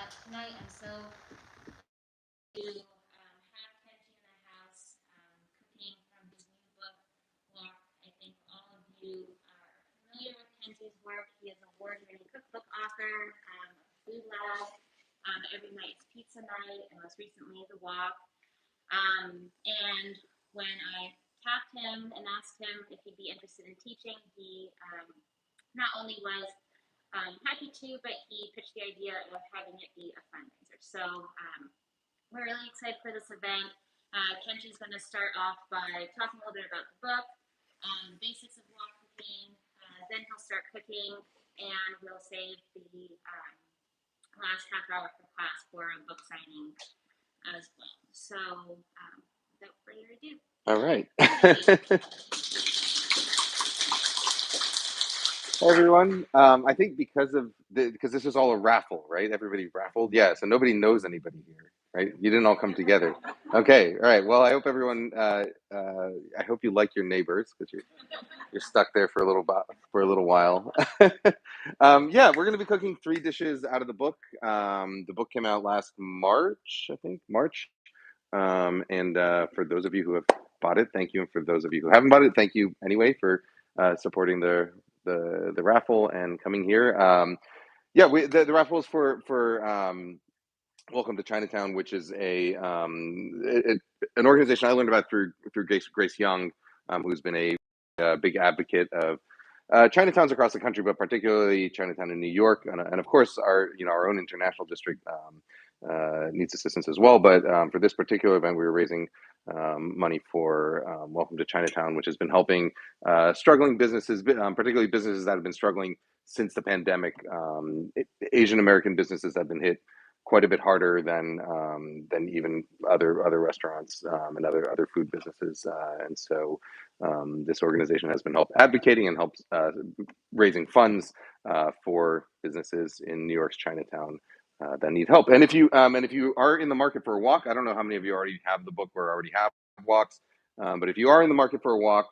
Tonight I'm so to have Kenji in the house cooking from his new book, Walk. I think all of you are familiar with Kenji's work. He is an award-winning cookbook author, food lab, Every Night's Pizza Night, and most recently, The Walk. And when I tapped him and asked him if he'd be interested in teaching, he not only was happy to, but he pitched the idea of having it be a fundraiser. So we're really excited for this event. Kenji's going to start off by talking a little bit about the book, basics of wok cooking. Then he'll start cooking, and we'll save the last half hour for class for a book signing as well. So without further ado. All right. Hey everyone. I think because this is all a raffle, right? Everybody raffled, yeah. So nobody knows anybody here, right? You didn't all come together. Okay. All right. Well, I hope everyone. I hope you like your neighbors because you're stuck there for a little while. Yeah, we're gonna be cooking 3 dishes out of the book. The book came out last March, I think March. And for those of you who have bought it, thank you. And for those of you who haven't bought it, thank you anyway for supporting the raffle and coming here. Yeah, the raffle is for Welcome to Chinatown, which is an organization I learned about through Grace Young, who's been a big advocate of Chinatowns across the country, but particularly Chinatown in New York, and of course our own international district needs assistance as well. But for this particular event, we were raising money for Welcome to Chinatown, which has been helping struggling businesses, particularly businesses that have been struggling since the pandemic. Asian American businesses have been hit quite a bit harder than even other restaurants and other food businesses, and so this organization has been advocating and helps raising funds for businesses in New York's Chinatown that need help. And if you are in the market for a walk, I don't know how many of you already have the book or already have walks, but if you are in the market for a walk,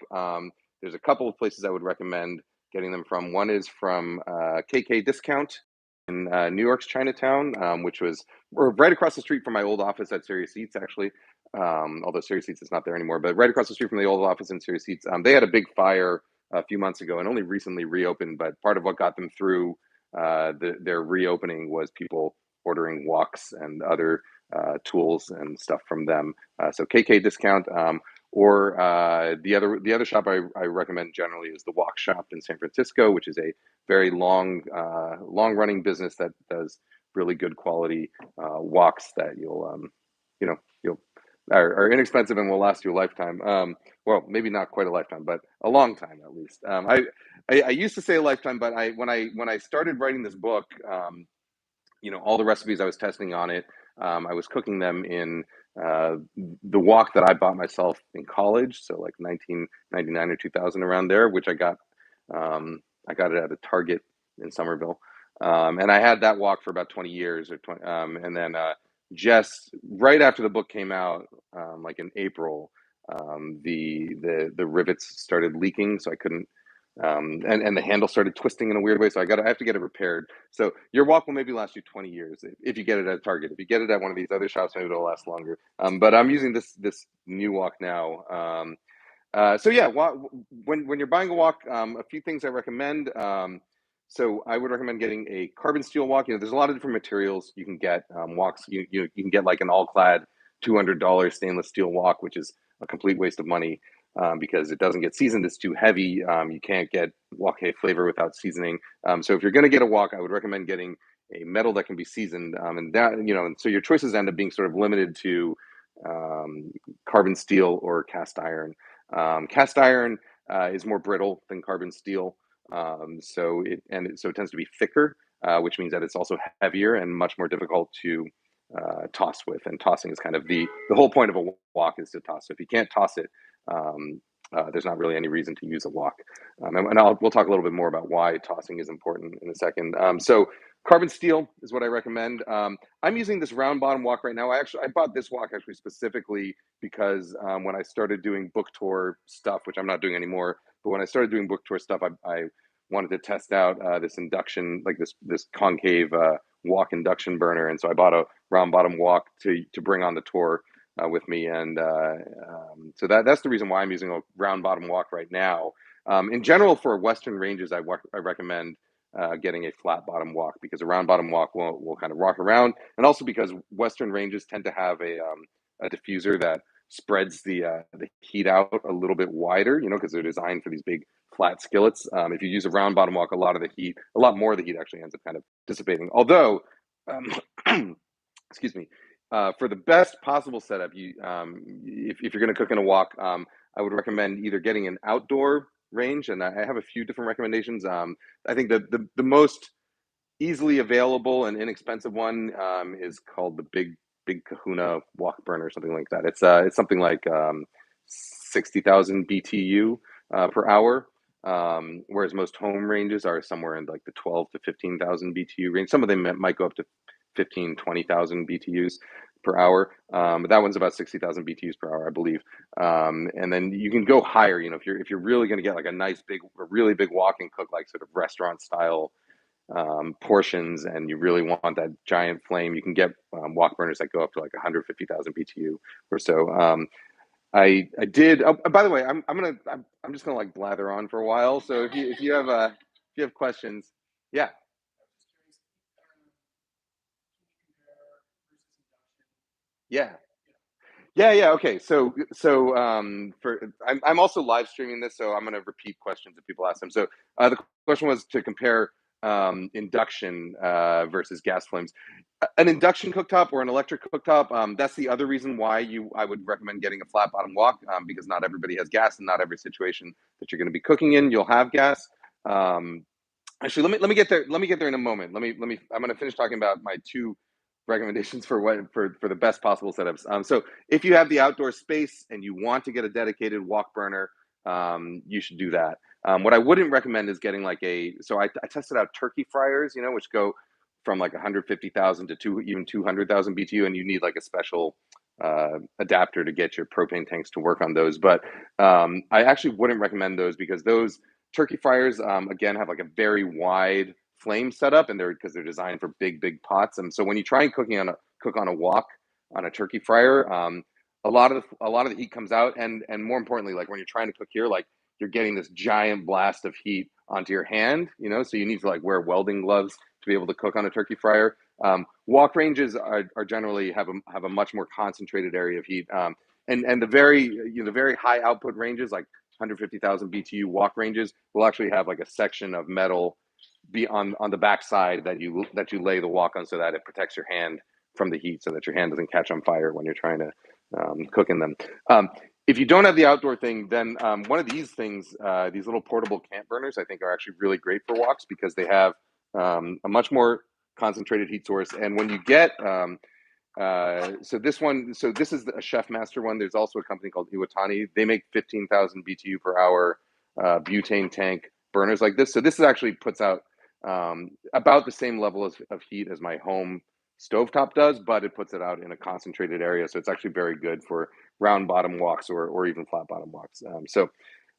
there's a couple of places I would recommend getting them from. One is from KK Discount in New York's Chinatown, which was right across the street from my old office at Serious Eats, actually. Although Serious Eats is not there anymore, but right across the street from the old office in Serious Eats. They had a big fire a few months ago and only recently reopened, but part of what got them through their reopening was people ordering woks and other tools and stuff from them. So KK Discount, or the other shop I recommend generally is the Wok Shop in San Francisco, which is a very long running business that does really good quality woks that you'll are inexpensive and will last you a lifetime. Well, maybe not quite a lifetime, but a long time at least. I used to say a lifetime, but when I started writing this book, all the recipes I was testing on it, I was cooking them in the wok that I bought myself in college, so like 1999 or 2000, around there, which I got it at a Target in Somerville, and I had that wok for about 20 years or 20, and then just right after the book came out, like in April, the rivets started leaking, so I couldn't. And the handle started twisting in a weird way, so I have to get it repaired. So your wok will maybe last you 20 years if you get it at Target. If you get it at one of these other shops, maybe it'll last longer. But I'm using this new wok now. So yeah, when you're buying a wok, a few things I recommend. So I would recommend getting a carbon steel wok. There's a lot of different materials you can get. Woks, you can get like an all-clad $200 stainless steel wok, which is a complete waste of money. Because it doesn't get seasoned, it's too heavy. You can't get wok flavor without seasoning. So if you're going to get a wok, I would recommend getting a metal that can be seasoned, and that and so your choices end up being sort of limited to carbon steel or cast iron. Cast iron is more brittle than carbon steel, so it tends to be thicker, which means that it's also heavier and much more difficult to toss with. And tossing is kind of the whole point of a wok, is to toss. So if you can't toss it, there's not really any reason to use a wok. And we'll talk a little bit more about why tossing is important in a second. So carbon steel is what I recommend. I'm using this round bottom wok right now. I bought this wok actually specifically because when I started doing book tour stuff, which I'm not doing anymore, but when I started doing book tour stuff, I wanted to test out this induction, like this concave wok induction burner, and so I bought a round bottom wok to bring on the tour with me, and so that's the reason why I'm using a round bottom wok right now. In general, for Western ranges, I recommend getting a flat bottom wok, because a round bottom wok will kind of rock around, and also because Western ranges tend to have a diffuser that spreads the heat out a little bit wider, because they're designed for these big flat skillets. If you use a round bottom wok, a lot more of the heat actually ends up kind of dissipating. Although, excuse me, for the best possible setup, if you're going to cook in a wok, I would recommend either getting an outdoor range, and I have a few different recommendations. I think the most easily available and inexpensive one is called the Big Kahuna Wok Burner, or something like that. It's something like 60,000 BTU per hour. Whereas most home ranges are somewhere in like the 12 to 15,000 BTU range. Some of them might go up to 15, 20,000 BTUs per hour. But that one's about 60,000 BTUs per hour, I believe. And then you can go higher, if you're really going to get like a really big wok and cook like sort of restaurant style portions, and you really want that giant flame, you can get wok burners that go up to like 150,000 BTU or so. I did. Oh, by the way, I'm just gonna like blather on for a while. So if you have questions, yeah, yeah. Yeah. Okay. I'm also live streaming this, so I'm going to repeat questions if people ask them. So the question was to compare induction versus gas flames. An induction cooktop or an electric cooktop. That's the other reason why I would recommend getting a flat bottom wok, because not everybody has gas, and not every situation that you're going to be cooking in you'll have gas. Um, Actually, let me get there. Let me get there in a moment. Let me. I'm going to finish talking about my two recommendations for the best possible setups. So if you have the outdoor space and you want to get a dedicated wok burner, you should do that. What I wouldn't recommend is getting like I tested out turkey fryers, which go from like 150,000 to even 200,000 BTU, and you need like a special adapter to get your propane tanks to work on those. But I actually wouldn't recommend those, because those turkey fryers, again, have like a very wide flame setup, and they're designed for big pots. And so when you try and cook on a wok on a turkey fryer, a lot of the heat comes out, and more importantly, like when you're trying to cook here, like you're getting this giant blast of heat onto your hand, so you need to like wear welding gloves to be able to cook on a turkey fryer. Wok ranges are generally have a much more concentrated area of heat, and the very high output ranges, like 150,000 BTU wok ranges, will actually have like a section of metal be on the back side that you lay the wok on, so that it protects your hand from the heat, so that your hand doesn't catch on fire when you're trying to cook in them. If you don't have the outdoor thing, then one of these things, these little portable camp burners, I think are actually really great for woks, because they have a much more concentrated heat source. And when you get so this is a Chef Master one. There's also a company called Iwatani. They make 15,000 BTU per hour butane tank burners like this. So this actually puts out about the same level of heat as my home stovetop does, but it puts it out in a concentrated area. So it's actually very good for round bottom woks, or even flat bottom woks.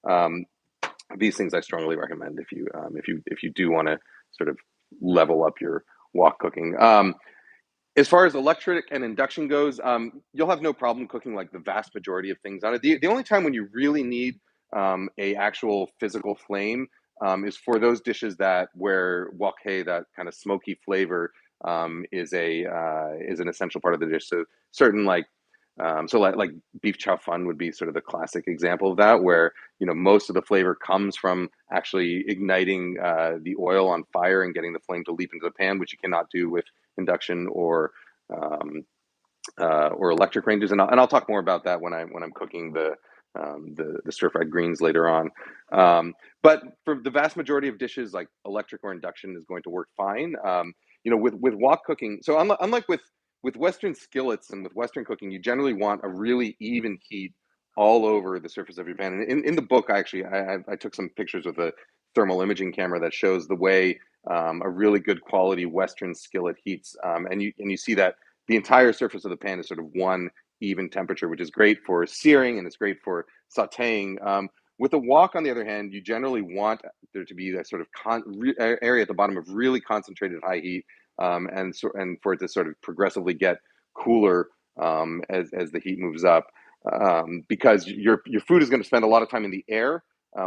Um, these things I strongly recommend if you do want to sort of level up your wok cooking. As far as electric and induction goes, you'll have no problem cooking like the vast majority of things on it. The only time when you really need a actual physical flame is for those dishes where wok hei, that kind of smoky flavor, is an essential part of the dish. So certain like beef chow fun would be sort of the classic example of that, where most of the flavor comes from actually igniting the oil on fire and getting the flame to leap into the pan, which you cannot do with induction um, or electric ranges. And I'll talk more about that when I'm cooking the stir fried greens later on. But for the vast majority of dishes, like electric or induction is going to work fine. With wok cooking, so unlike with Western skillets and with Western cooking, you generally want a really even heat all over the surface of your pan. And in the book, I took some pictures with a thermal imaging camera that shows the way a really good quality Western skillet heats, and you see that the entire surface of the pan is sort of one even temperature, which is great for searing and it's great for sautéing. With a wok, on the other hand, you generally want there to be that sort of area at the bottom of really concentrated high heat, and for it to sort of progressively get cooler as the heat moves up, because your food is going to spend a lot of time in the air,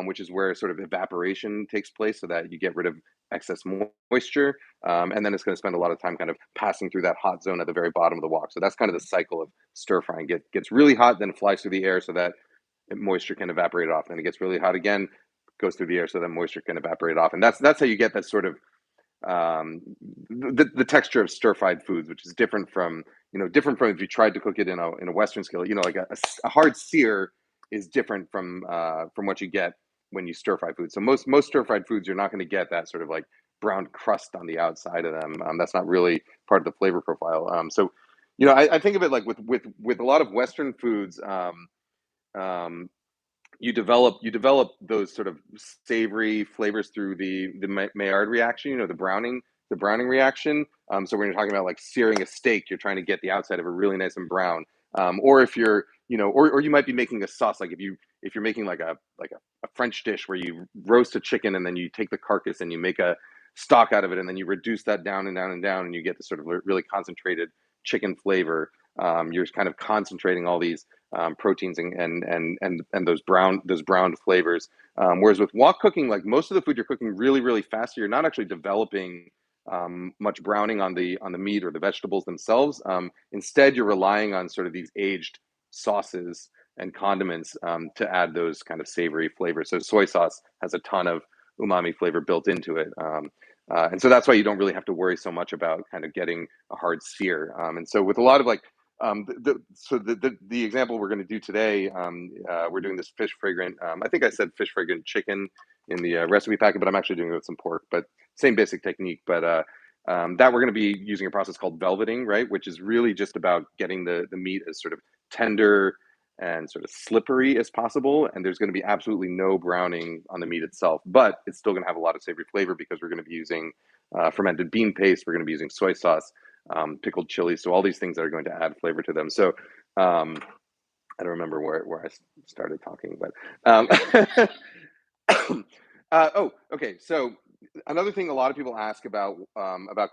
which is where sort of evaporation takes place, so that you get rid of excess moisture, and then it's going to spend a lot of time kind of passing through that hot zone at the very bottom of the wok. So that's kind of the cycle of stir frying. Gets really hot, then it flies through the air so that moisture can evaporate off. Then it gets really hot again, goes through the air so that moisture can evaporate off. And that's how you get that sort of um, the texture of stir fried foods, which is different from if you tried to cook it in a Western skillet. Like a hard sear is different from what you get when you stir fry food. So most stir fried foods, you're not going to get that sort of like brown crust on the outside of them. That's not really part of the flavor profile. I think of it like with a lot of Western foods. Um, you develop those sort of savory flavors through the Maillard reaction, the browning reaction. So when you're talking about like searing a steak, you're trying to get the outside of it really nice and brown. Or if you're, or you might be making a sauce, like if you're making like a French dish where you roast a chicken and then you take the carcass and you make a stock out of it, and then you reduce that down and down and down, and you get the sort of really concentrated chicken flavor. You're kind of concentrating all these proteins and those browned flavors. Whereas with wok cooking, like most of the food you're cooking really really fast, you're not actually developing much browning on the meat or the vegetables themselves. Instead, you're relying on sort of these aged sauces and condiments to add those kind of savory flavors. So soy sauce has a ton of umami flavor built into it. And so that's why you don't really have to worry so much about kind of getting a hard sear. And so with a lot of like the example we're going to do today, we're doing this fish fragrant. I think I said fish fragrant chicken in the recipe packet, but I'm actually doing it with some pork. But same basic technique. But that we're going to be using a process called velveting, right, which is really just about getting the meat as sort of tender and sort of slippery as possible. And there's going to be absolutely no browning on the meat itself, but it's still going to have a lot of savory flavor because we're going to be using fermented bean paste. We're going to be using soy sauce, pickled chili. So all these things that are going to add flavor to them. So I don't remember where I started talking, but okay. So another thing a lot of people ask about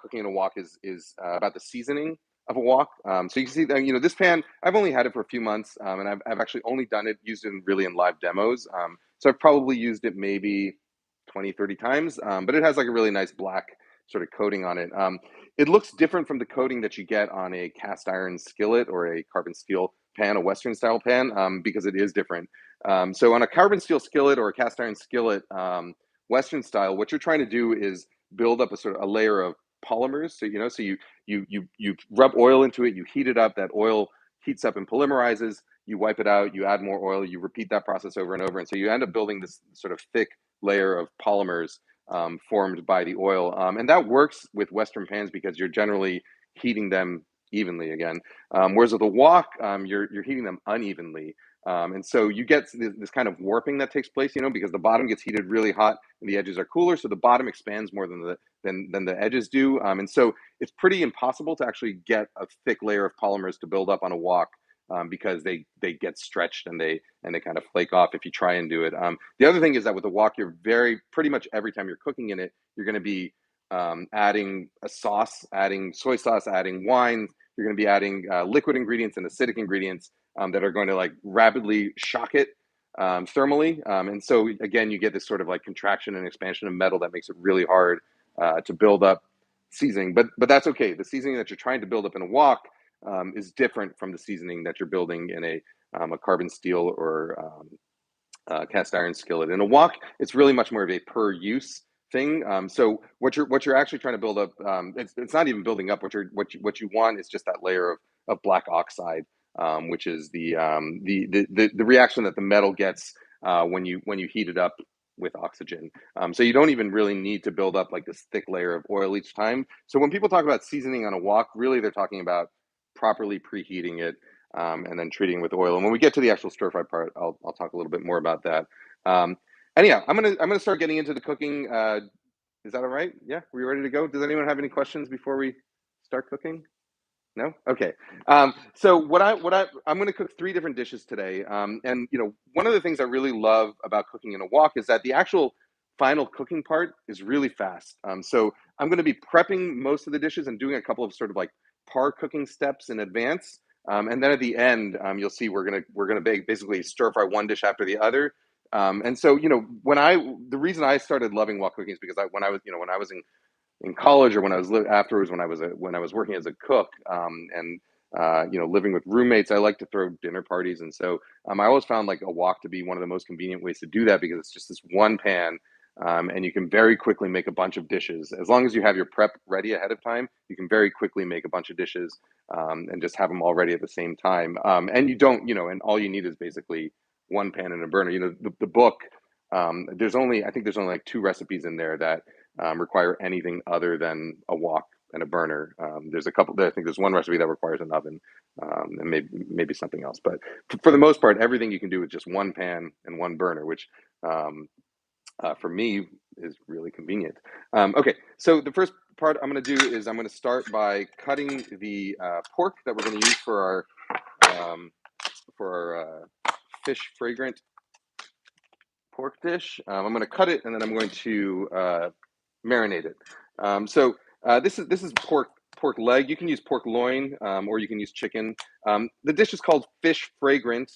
cooking in a wok is about the seasoning of a wok. So you can see that this pan, I've only had it for a few months, and I've actually only used it really in live demos. So I've probably used it maybe 20, 30 times, but it has like a really nice black sort of coating on it. It looks different from the coating that you get on a cast iron skillet or a carbon steel pan, a Western style pan, because it is different. So on a carbon steel skillet or a cast iron skillet, Western style, what you're trying to do is build up a sort of a layer of polymers. So you rub oil into it, you heat it up, that oil heats up and polymerizes, you wipe it out, you add more oil, you repeat that process over and over. And so you end up building this sort of thick layer of polymers formed by the oil. And that works with Western pans because you're generally heating them evenly again. Whereas with a wok, you're heating them unevenly. And so you get this kind of warping that takes place, because the bottom gets heated really hot and the edges are cooler. So the bottom expands more than the edges do. And so it's pretty impossible to actually get a thick layer of polymers to build up on a wok. Because they get stretched and they kind of flake off if you try and do it. The other thing is that with the wok, you're pretty much every time you're cooking in it, you're going to be adding a sauce, adding soy sauce, adding wine. You're going to be adding liquid ingredients and acidic ingredients that are going to like rapidly shock it thermally. And so again, you get this sort of like contraction and expansion of metal that makes it really hard to build up seasoning. But that's okay. The seasoning that you're trying to build up in a wok is different from the seasoning that you're building in a carbon steel or cast iron skillet. In a wok, it's really much more of a per use thing. So what you're actually trying to build up, it's not even building up. What you want is just that layer of black oxide, which is the reaction that the metal gets when you heat it up with oxygen. So you don't even really need to build up like this thick layer of oil each time. So when people talk about seasoning on a wok, really they're talking about properly preheating it and then treating with oil. And when we get to the actual stir fry part, I'll talk a little bit more about that. And yeah, I'm gonna start getting into the cooking. Is that all right? Yeah, we ready to go? Does anyone have any questions before we start cooking? No? Okay. So I'm going to cook three different dishes today. And one of the things I really love about cooking in a wok is that the actual final cooking part is really fast. So I'm going to be prepping most of the dishes and doing a couple of sort of like par cooking steps in advance. And then at the end, you'll see we're gonna basically stir fry one dish after the other. And so, the reason I started loving wok cooking is because when I was in college, or when I was afterwards, when I was working as a cook, and living with roommates, I like to throw dinner parties. And so I always found like a wok to be one of the most convenient ways to do that, because it's just this one pan, and you can very quickly make a bunch of dishes. As long as you have your prep ready ahead of time, you can very quickly make a bunch of dishes, and just have them all ready at the same time. And you don't, and all you need is basically one pan and a burner. The book, I think there's only like two recipes in there that require anything other than a wok and a burner. There's a couple. I think there's one recipe that requires an oven, and maybe something else. But for the most part, everything you can do with just one pan and one burner, which for me is really convenient. Okay, so the first part I'm going to do is I'm going to start by cutting the pork that we're going to use for our fish fragrant pork dish. I'm going to cut it, and then I'm going to marinate it. This is pork leg. You can use pork loin, or you can use chicken. The dish is called fish fragrant,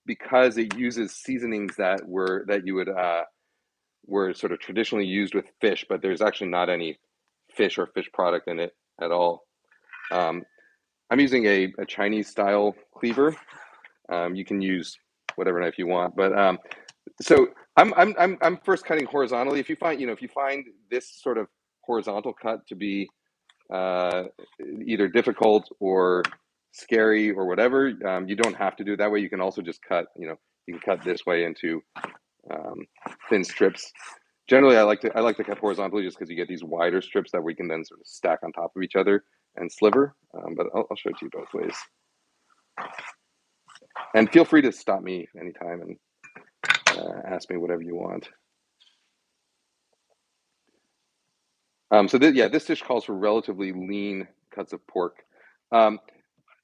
because it uses seasonings that you would were sort of traditionally used with fish, but there's actually not any fish or fish product in it at all. I'm using a Chinese style cleaver. You can use whatever knife you want, but so I'm first cutting horizontally. If you find this sort of horizontal cut to be uh, either difficult or scary or whatever, you don't have to do it that way. You can also just cut. You can cut this way into thin strips. Generally, I like to cut horizontally, just because you get these wider strips that we can then sort of stack on top of each other and sliver. But I'll show it to you both ways. And feel free to stop me anytime and ask me whatever you want. This dish calls for relatively lean cuts of pork. Um,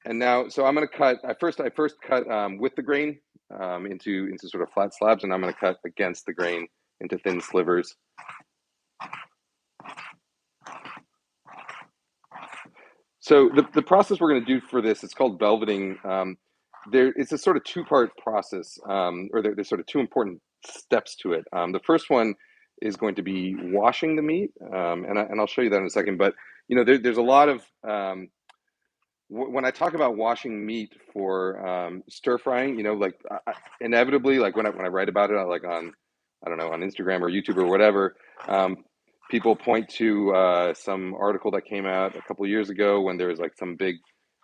and now, so I'm going to cut. I first cut with the grain into sort of flat slabs, and I'm going to cut against the grain into thin slivers. So the process we're going to do for this, it's called velveting. It's a sort of two-part process, or there's sort of two important steps to it. The first one is going to be washing the meat, and I'll show you that in a second. But there's a lot of when I talk about washing meat for stir frying, inevitably, like when I write about it, like on, I don't know, on Instagram or YouTube or whatever, people point to some article that came out a couple of years ago when there was like some big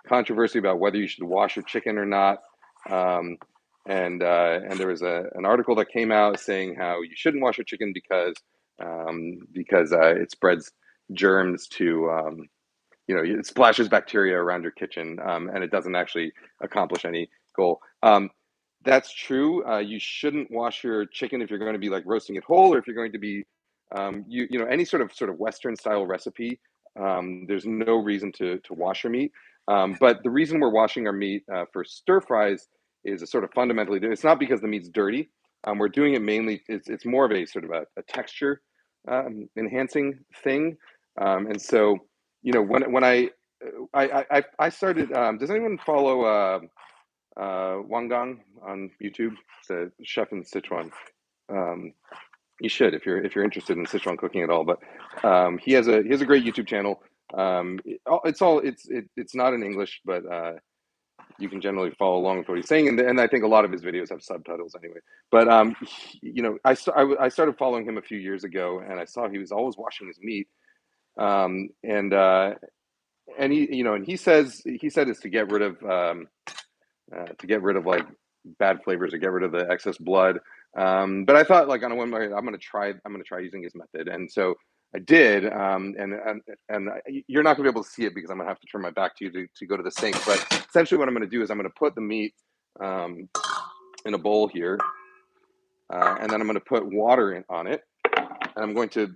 controversy about whether you should wash your chicken or not. And there was an article that came out saying how you shouldn't wash your chicken because it spreads germs to it splashes bacteria around your kitchen, and it doesn't actually accomplish any goal. That's true. You shouldn't wash your chicken if you're going to be like roasting it whole, or if you're going to be, any sort of Western style recipe. There's no reason to wash your meat. But the reason we're washing our meat for stir fries is a sort of fundamentally. It's not because the meat's dirty. We're doing it mainly. It's more of a sort of a texture enhancing thing, and so when I started. Does anyone follow Wang Gang on YouTube? It's a chef in Sichuan. You should if you're interested in Sichuan cooking at all. But he has a great YouTube channel. It's not in English, but you can generally follow along with what he's saying, and I think a lot of his videos have subtitles anyway. But I started following him a few years ago, and I saw he was always washing his meat. And he said it's to get rid of like bad flavors, or get rid of the excess blood. But I thought, like, on a whim, I'm gonna try using his method, and so I did. And you're not gonna be able to see it because I'm gonna have to turn my back to you to go to the sink. But essentially, what I'm gonna do is I'm gonna put the meat in a bowl here, and then I'm gonna put water on it, and I'm going to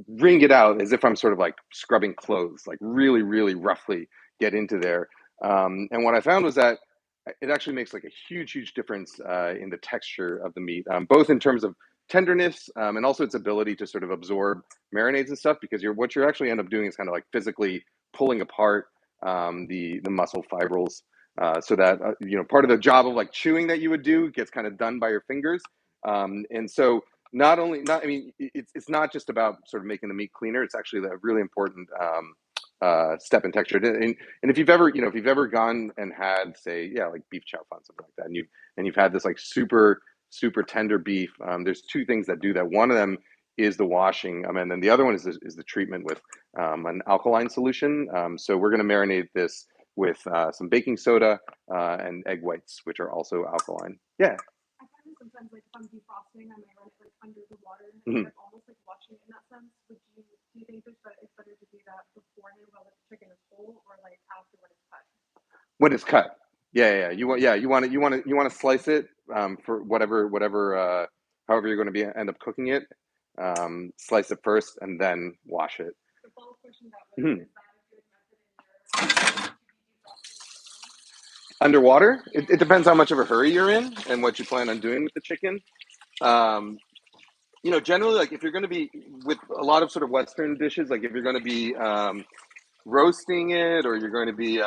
wring it out as if I'm sort of like scrubbing clothes, like really, really roughly get into there. And what I found was that it actually makes like a huge, huge difference in the texture of the meat, both in terms of tenderness, and also its ability to sort of absorb marinades and stuff, because what you're actually end up doing is kind of like physically pulling apart the muscle fibrils, so that part of the job of like chewing that you would do gets kind of done by your fingers, and so not I mean it's not just about sort of making the meat cleaner. It's actually a really important step in texture. And if you've ever gone and had, say, yeah, like beef chow fun, something like that, and you've had this like super tender beef, there's two things that do that. One of them is the washing, and then the other one is the treatment with an alkaline solution. So we're going to marinate this with some baking soda and egg whites, which are also alkaline. Yeah. I find that sometimes, like if I'm defrosting, I might run it like under the water, and Mhm. like almost like washing it in that sense. Do you think it's better to do that beforehand while the chicken is whole, or like after when it's cut? When it's cut, yeah. You want to slice it for however you're going to end up cooking it. Slice it first and then wash it. The follow-up question that was, Mhm. is that a good method in your to be defrosting? Underwater, it depends how much of a hurry you're in and what you plan on doing with the chicken. Um, generally, like if you're going to be with a lot of sort of Western dishes, like if you're going to be roasting it, or you're going to be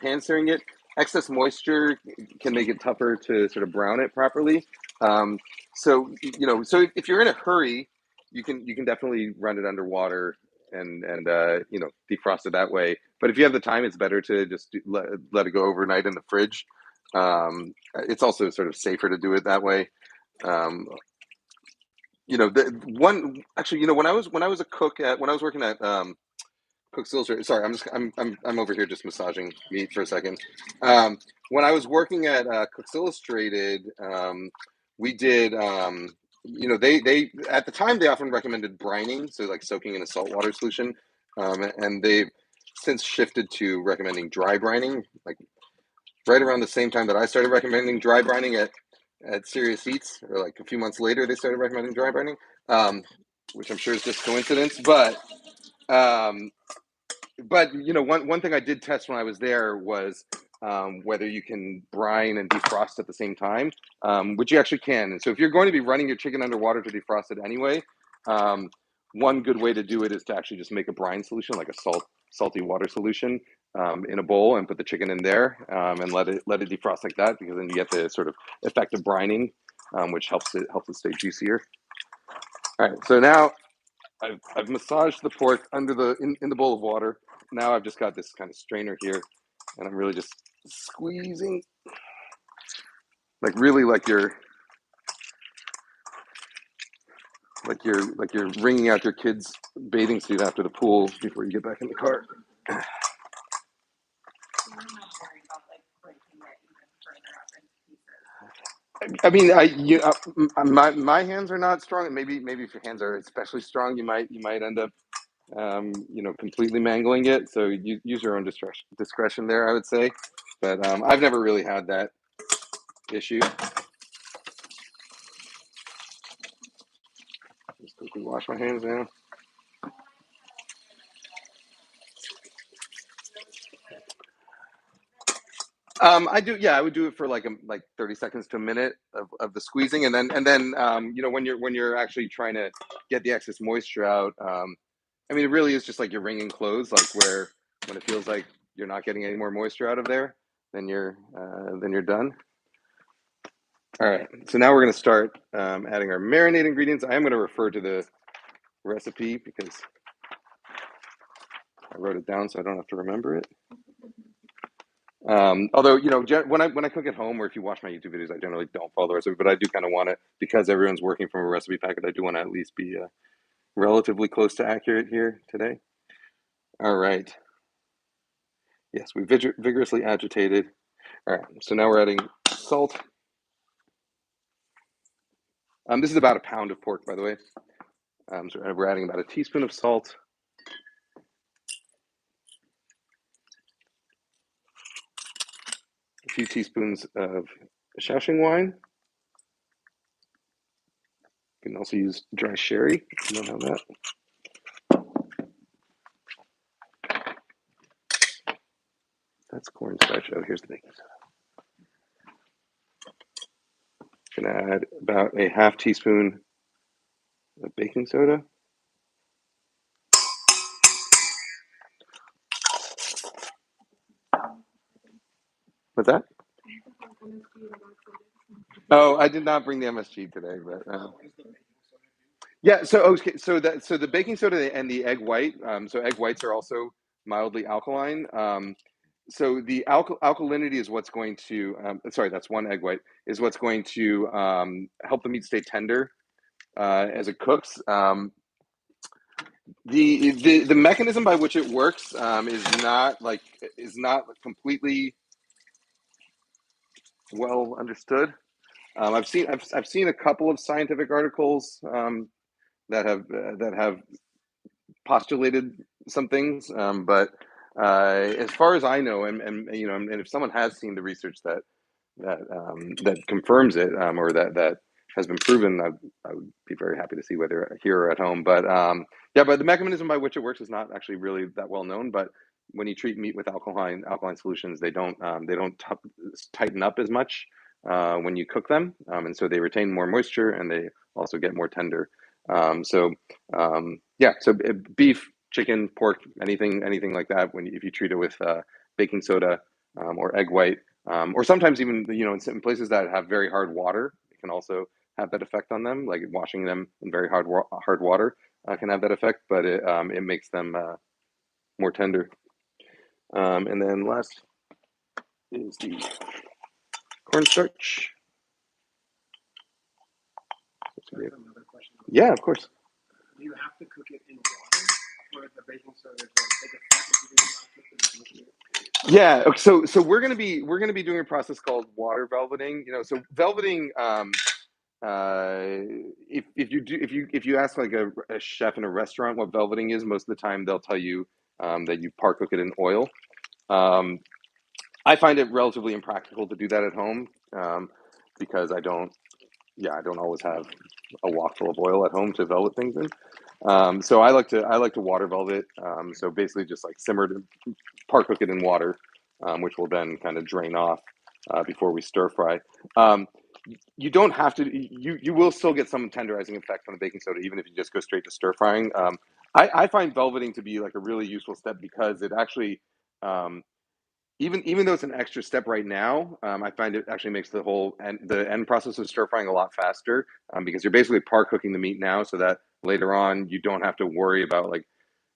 pan searing it, excess moisture can make it tougher to sort of brown it properly. Um, so if you're in a hurry, you can definitely run it underwater and defrost it that way. But if you have the time, it's better to just let it go overnight in the fridge. It's also sort of safer to do it that way. Um, the one actually, when I was a cook when I was working at Cook's Illustrated. Sorry, I'm over here just massaging meat for a second. When I was working at Cook's Illustrated, we did. They at the time they often recommended brining, so like soaking in a saltwater solution, and they've since shifted to recommending dry brining. Like right around the same time that I started recommending dry brining at Serious Eats, or like a few months later, they started recommending dry brining, which I'm sure is just coincidence, but. Um, but one thing I did test when I was there was whether you can brine and defrost at the same time, which you actually can. And so if you're going to be running your chicken underwater to defrost it anyway, um, one good way to do it is to actually just make a brine solution, like a salty water solution, in a bowl, and put the chicken in there, and let it defrost like that, because then you get the sort of effect of brining, which helps it stay juicier. All right, so now I've massaged the pork in the bowl of water. Now I've just got this kind of strainer here, and I'm really just squeezing, like really like you're wringing out your kid's bathing suit after the pool before you get back in the car. I mean, my hands are not strong. Maybe if your hands are especially strong, you might end up completely mangling it. So use your own discretion there, I would say. But I've never really had that issue. Just quickly wash my hands now. I do, yeah, I would do it for like 30 seconds to a minute of the squeezing, and then when you're actually trying to get the excess moisture out. I mean, it really is just like you're wringing clothes, like where when it feels like you're not getting any more moisture out of there, then you're done. All right, so now we're going to start adding our marinade ingredients. I am going to refer to the recipe because I wrote it down, so I don't have to remember it. Although when I cook at home, or if you watch my YouTube videos, I generally don't follow the recipe, but I do kind of want it, because everyone's working from a recipe packet. I do want to at least be relatively close to accurate here today. All right. Yes, we vigorously agitated. All right, so now we're adding salt. This is about a pound of pork, by the way. So we're adding about a teaspoon of salt. A few teaspoons of Shaoxing wine. You can also use dry sherry if you don't have that. That's cornstarch. Oh, here's the baking soda. add about a half teaspoon of baking soda. What's that? Oh, I did not bring the MSG today, but yeah. So okay, so the baking soda and the egg white. So egg whites are also mildly alkaline. So the alkalinity is what's going to. Sorry, that's one egg white is what's going to help the meat stay tender as it cooks. The mechanism by which it works is not completely well understood. I've seen a couple of scientific articles that have postulated some things, but as far as I know, and you know, and if someone has seen the research that confirms it, or that has been proven, I would be very happy to see whether here or at home. But yeah, but the mechanism by which it works is not actually really that well known. But when you treat meat with alkaline solutions, they don't tighten up as much when you cook them, and so they retain more moisture and they also get more tender. So yeah, so beef, chicken, pork, anything like that. If you treat it with baking soda or egg white, or sometimes even in places that have very hard water, it can also have that effect on them. Like washing them in very hard water can have that effect, but it makes them more tender. And then last is the cornstarch. Another question. Yeah, of course. Do you have to cook it in water for the baking soda to take effect if you do not cook it in liquid? Yeah, so we're gonna be doing a process called water velveting. So velveting. If you ask like a chef in a restaurant what velveting is, most of the time they'll tell you that you par cook it in oil. Um, I find it relatively impractical to do that at home because I don't always have a wok full of oil at home to velvet things in. So I like to water velvet. So basically just like par cook it in water, which will then kind of drain off before we stir fry. Um, you don't have to. You will still get some tenderizing effect from the baking soda, even if you just go straight to stir frying. I find velveting to be like a really useful step because it actually, um, even though it's an extra step right now, I find it actually makes the end process of stir frying a lot faster because you're basically par cooking the meat now, so that later on you don't have to worry about like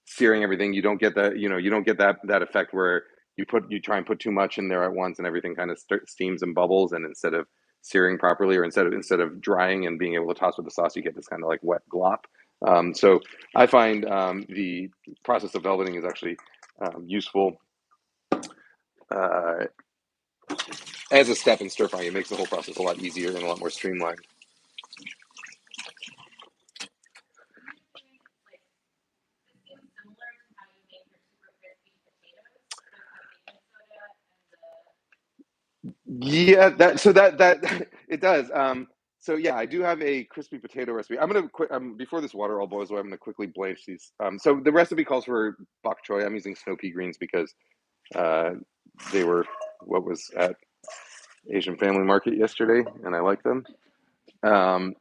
searing everything. You don't get that, you don't get that effect where you try and put too much in there at once and everything kind of steams and bubbles, and instead of searing properly, or instead of drying and being able to toss with the sauce, you get this kind of like wet glop. So I find the process of velveting is actually useful uh, as a step in stir frying. It makes the whole process a lot easier and a lot more streamlined. Yeah, that it does. So yeah, I do have a crispy potato recipe. I'm gonna quick before this water all boils away, I'm gonna quickly blanch these. So the recipe calls for bok choy. I'm using snow pea greens because uh, they were what was at Asian Family Market yesterday, and I like them. Um,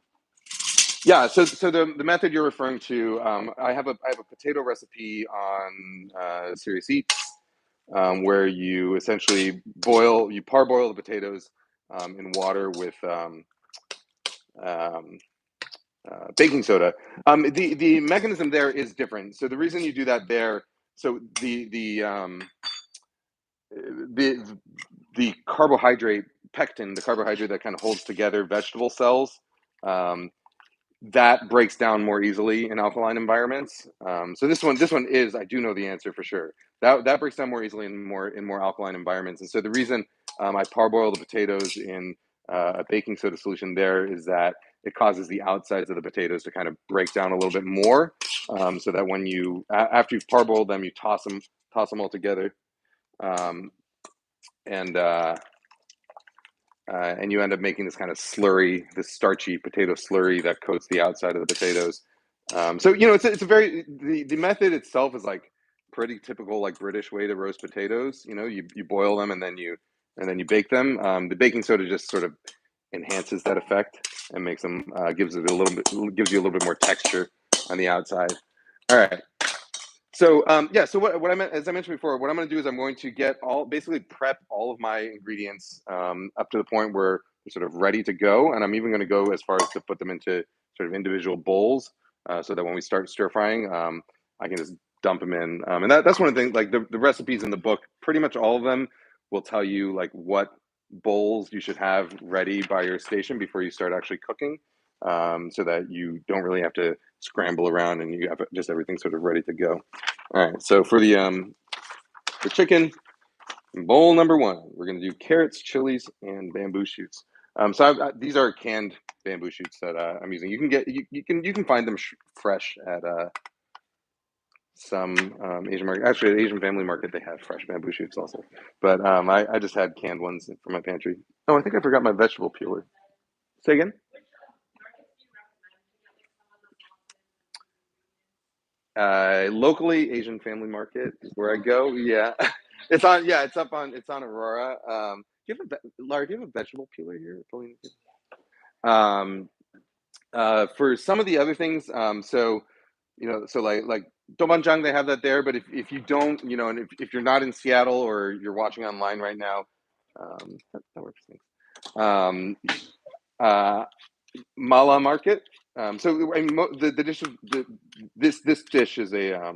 yeah, so the method you're referring to, I have a potato recipe on Serious Eats, where you essentially you parboil the potatoes in water with um, baking soda. The mechanism there is different. So the reason you do that there, so the the carbohydrate pectin, the carbohydrate that kind of holds together vegetable cells, um, that breaks down more easily in alkaline environments. So this one is, I do know the answer for sure. That breaks down more easily in more alkaline environments. And so the reason I parboil the potatoes in a baking soda solution there is that it causes the outsides of the potatoes to kind of break down a little bit more, so that when after you've parboiled them, you toss them all together, um, and and you end up making this kind of slurry, this starchy potato slurry that coats the outside of the potatoes. So it's a very the method itself is like pretty typical like British way to roast potatoes. You boil them and then you bake them. The baking soda just sort of enhances that effect and makes them gives you a little bit more texture on the outside. All right. So yeah, so what I meant, as I mentioned before, what I'm going to do is I'm going to basically prep all of my ingredients up to the point where they're sort of ready to go, and I'm even going to go as far as to put them into sort of individual bowls, so that when we start stir frying, I can just dump them in. And that's one of the things. Like the recipes in the book, pretty much all of them will tell you like what bowls you should have ready by your station before you start actually cooking, so that you don't really have to scramble around and you have just everything sort of ready to go. All right, so for the chicken, bowl number one, we're going to do carrots, chilies, and bamboo shoots. So these are canned bamboo shoots that I'm using. You can get you can find them fresh at some Asian market. Actually, at Asian Family Market, they have fresh bamboo shoots also. But I just had canned ones from my pantry. Oh, I think I forgot my vegetable peeler. Say again. Locally, Asian Family Market is where I go. Yeah, it's on. Yeah, it's on Aurora. Larry, do you have a vegetable peeler here? Um, for some of the other things, so so like Dobanjang, they have that there. But if you don't, and if you're not in Seattle or you're watching online right now, that works. Um, uh, Mala Market. So I mean, the dish of this dish is a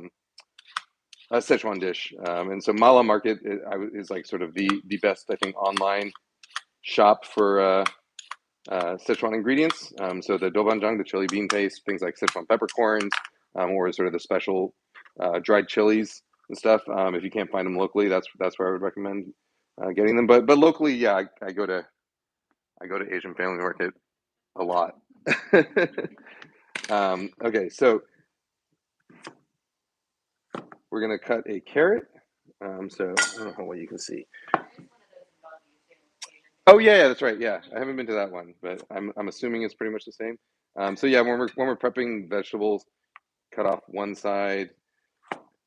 Szechuan dish, and so Mala Market is like sort of the best, I think, online shop for Szechuan ingredients. So the doubanjiang, the chili bean paste, things like Szechuan peppercorns, or sort of the special dried chilies and stuff. If you can't find them locally, that's where I would recommend getting them. But locally, yeah, I go to Asian Family Market a lot. Okay, so we're gonna cut a carrot. So I don't know how well you can see. Oh yeah, that's right. Yeah, I haven't been to that one, but I'm assuming it's pretty much the same. So yeah, when we're prepping vegetables, cut off one side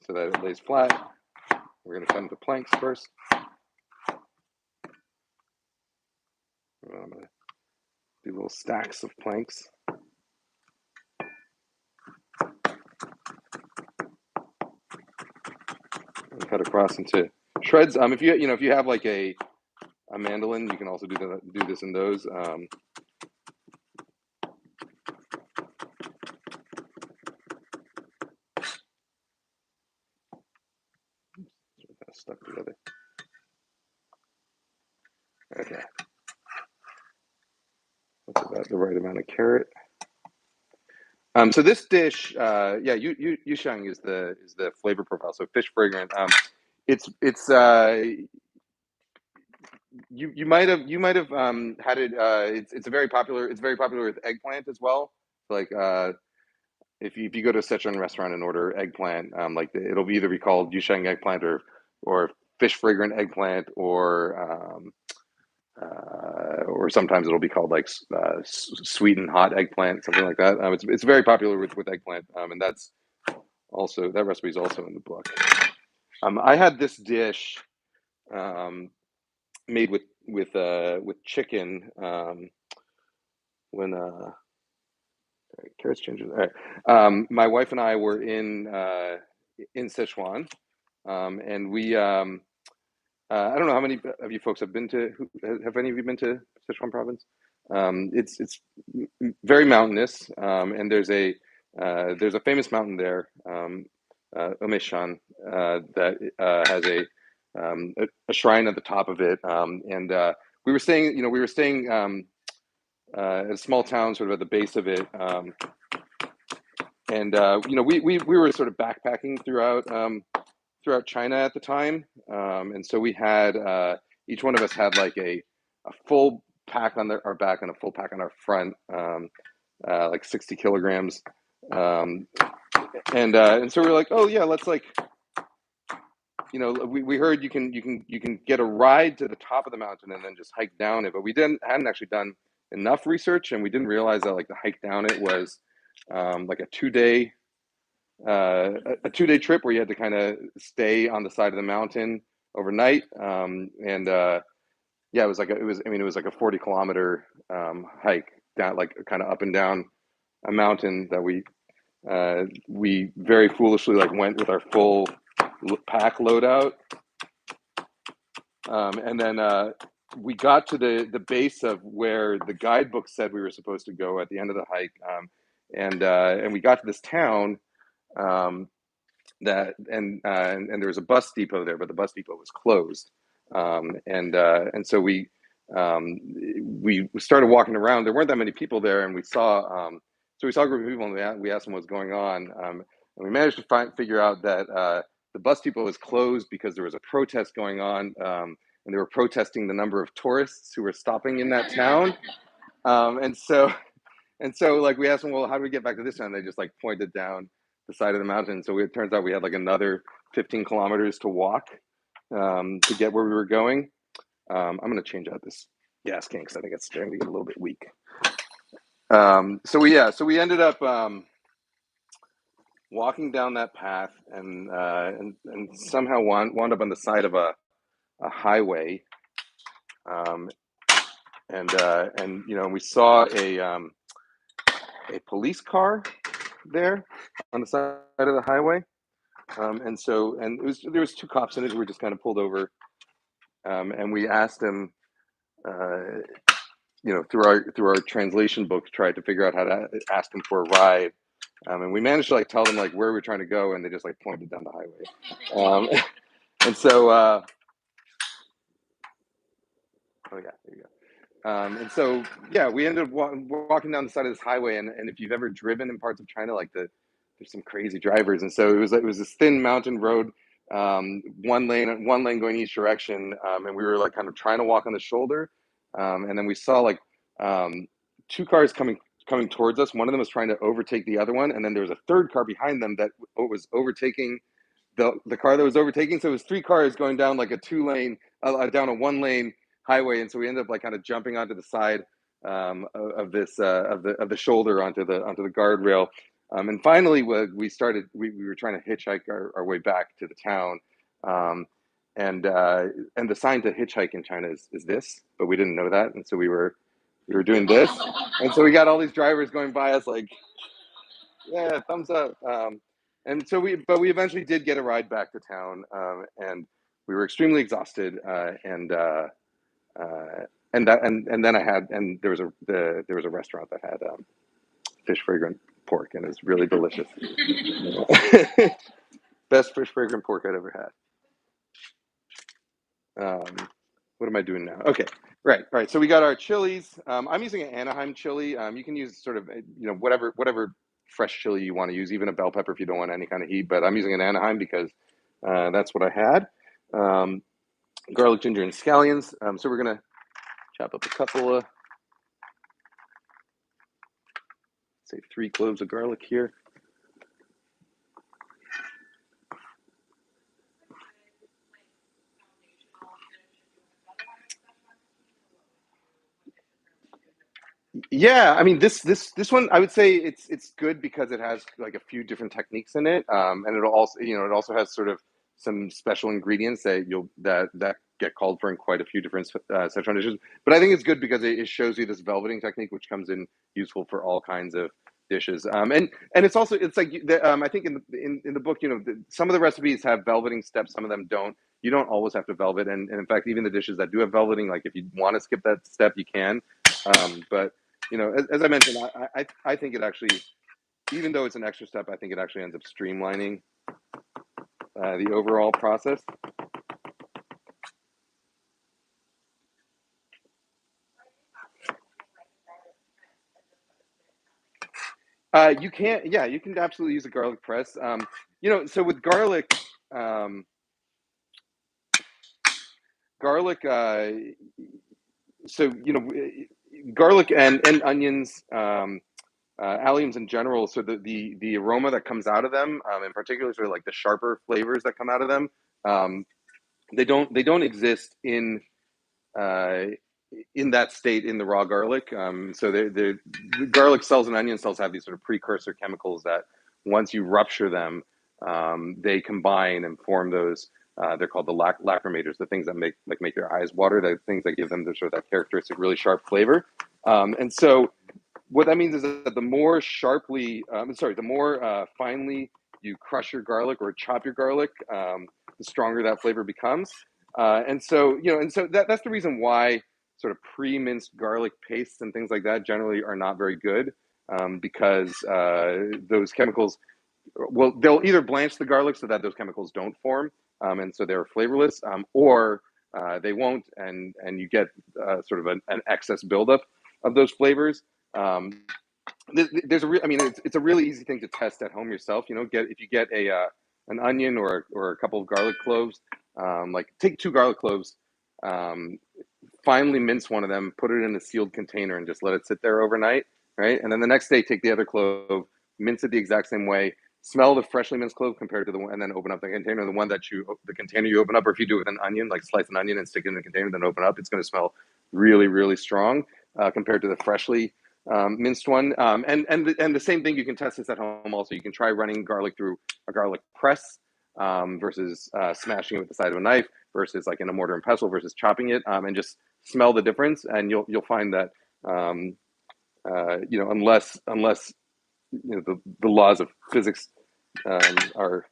so that it lays flat. We're gonna cut into planks first. I'm gonna do little stacks of planks and cut across into shreds. If you have like a mandolin, you can also do this in those. Stuck together. Okay, that's about the right amount of carrot. So this dish, yeah, yushang is the flavor profile. So fish fragrant. It's you might have had it. It's very popular with eggplant as well. Like if you go to a Szechuan restaurant and order eggplant, it'll either be called yushang eggplant or fish fragrant eggplant or sometimes it'll be called like sweet and hot eggplant, something like that. It's very popular with eggplant, and that recipe is also in the book. I had this dish made with chicken when carrots changes. All right. My wife and I were in Sichuan, and we I don't know how many of you folks have been to. Have any of you been to Sichuan province? It's very mountainous, and there's a famous mountain there, Umeshan, that has a shrine at the top of it. And we were staying at a small town, sort of at the base of it. And we were sort of backpacking throughout China at the time, and so we had each one of us had like a full pack on our back and a full pack on our front, like 60 kilograms, and so we were like, oh yeah, let's like, we heard you can get a ride to the top of the mountain and then just hike down it, but we hadn't actually done enough research, and we didn't realize that like the hike down it was like a 2 day trip where you had to kind of stay on the side of the mountain overnight, and yeah, it was like I mean, it was like a 40-kilometer hike down, like kind of up and down a mountain that we very foolishly like went with our full pack loadout, and then we got to the base of where the guidebook said we were supposed to go at the end of the hike, and we got to this town, um, and there was a bus depot there, but the bus depot was closed, and so we started walking around. There weren't that many people there, and we saw a group of people, and we asked them what's going on, and we managed to figure out that the bus depot was closed because there was a protest going on, and they were protesting the number of tourists who were stopping in that town, and so like we asked them, well, how do we get back to this town? They just like pointed down the side of the mountain. So it turns out we had like another 15 kilometers to walk, to get where we were going. I'm going to change out this gas can because I think it's starting to get a little bit weak. So we ended up walking down that path, and somehow wound up on the side of a highway, um, and we saw a police car there on the side of the highway, and there was two cops in it who were just kind of pulled over, and we asked them, through our translation book, tried to figure out how to ask them for a ride, and we managed to like tell them like where we were trying to go, and they just like pointed down the highway, and so oh yeah, there you go. And so, yeah, we ended up walking down the side of this highway, and if you've ever driven in parts of China, like there's some crazy drivers, and so it was this thin mountain road, one lane going each direction, and we were like kind of trying to walk on the shoulder, and then we saw like two cars coming towards us. One of them was trying to overtake the other one, and then there was a third car behind them that was overtaking the car that was overtaking. So it was three cars going down like a down a one lane highway, and so we ended up like kind of jumping onto the side, of the shoulder onto the guardrail, and finally we were trying to hitchhike our way back to the town, um, and the sign to hitchhike in China is this, but we didn't know that, and so we were doing this, and so we got all these drivers going by us like, yeah, thumbs up. And so we eventually did get a ride back to town, and we were extremely exhausted, and then there was a restaurant that had fish fragrant pork, and it was really delicious. Best fish fragrant pork I'd ever had. What am I doing now? Okay, right. So we got our chilies. I'm using an Anaheim chili. You can use sort of whatever fresh chili you want to use, even a bell pepper if you don't want any kind of heat. But I'm using an Anaheim because that's what I had. Garlic, ginger, and scallions. So we're gonna chop up a couple of, say, 3 cloves of garlic here. Yeah, I mean this one I would say it's good because it has like a few different techniques in it, and it also has sort of some special ingredients that get called for in quite a few different Szechuan dishes. But I think it's good because it shows you this velveting technique, which comes in useful for all kinds of dishes. And it's like I think in the book, some of the recipes have velveting steps, some of them don't. You don't always have to velvet, and in fact, even the dishes that do have velveting, like if you want to skip that step, you can. But as I mentioned, I think it actually, even though it's an extra step, I think it actually ends up streamlining the overall process. You can, yeah, you can absolutely use a garlic press. So with garlic, um, garlic, so garlic and onions, alliums in general. So the aroma that comes out of them, in particular, sort of like the sharper flavors that come out of them, um, they don't exist uh, in that state in the raw garlic. So the garlic cells and onion cells have these sort of precursor chemicals that once you rupture them, they combine and form those They're called the lacrimators, the things that make your eyes water, the things that give them the sort of that characteristic, really sharp flavor. And so what that means is that the more the more finely you crush your garlic or chop your garlic, the stronger that flavor becomes. And so that's the reason why sort of pre-minced garlic pastes and things like that generally are not very good, because those chemicals, well, they'll either blanch the garlic so that those chemicals don't form, and so they're flavorless, or they won't, and you get sort of an excess buildup of those flavors. Um, I mean, it's a really easy thing to test at home yourself. If you get an onion or a couple of garlic cloves, like take two garlic cloves, um, finely mince one of them, put it in a sealed container, and just let it sit there overnight, right? And then the next day, take the other clove, mince it the exact same way. Smell the freshly minced clove compared to the one, and then open up the container. The container you open up, or if you do it with an onion, like slice an onion and stick it in the container, then open up, it's going to smell really, really strong compared to the freshly minced one. And the same thing, you can test this at home also. You can try running garlic through a garlic press versus smashing it with the side of a knife, versus like in a mortar and pestle, versus chopping it, and just smell the difference, and you'll find that unless the laws of physics are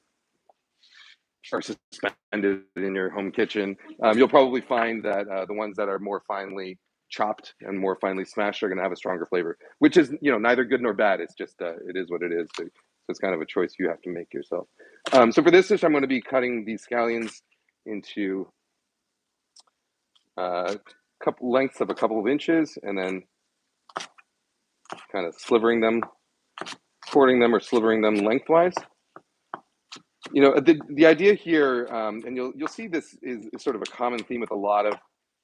suspended in your home kitchen, you'll probably find that the ones that are more finely chopped and more finely smashed are going to have a stronger flavor, which is neither good nor bad. It's just it is what it is. So it's kind of a choice you have to make yourself. So for this dish, I'm going to be cutting these scallions into couple lengths of a couple of inches, and then kind of slivering them, quartering them, or slivering them lengthwise. The idea here, and you'll see this is sort of a common theme with a lot of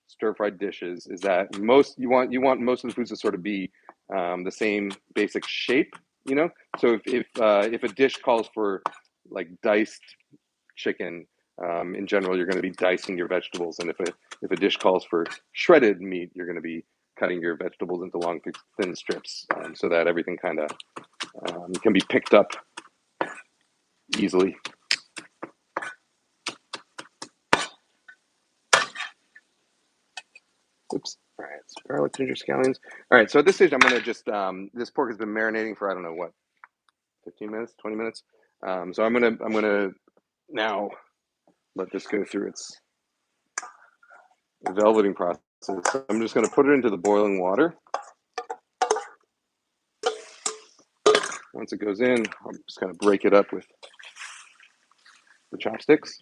stir-fried dishes, is that you want most of the foods to sort of be the same basic shape. So if a dish calls for like diced chicken, in general, you're going to be dicing your vegetables, and if a dish calls for shredded meat, you're going to be cutting your vegetables into long, thin strips, so that everything kind of can be picked up easily. Oops. All right, so garlic, ginger, scallions. All right, so at this stage, I'm going to just, this pork has been marinating for, I don't know what, 15 minutes, 20 minutes. So I'm gonna now let this go through its velveting process. So I'm just going to put it into the boiling water. Once it goes in, I'm just going to break it up with the chopsticks.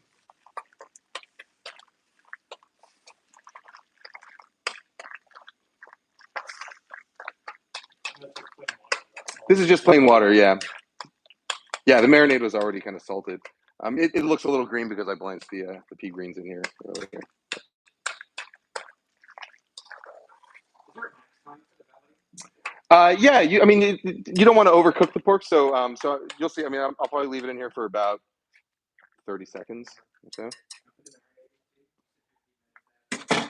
This is just plain water, yeah. Yeah, the marinade was already kind of salted. It looks a little green because I blanched the pea greens in here earlier. Yeah, you don't want to overcook the pork, so you'll see. I mean, I'll probably leave it in here for about 30 seconds or so.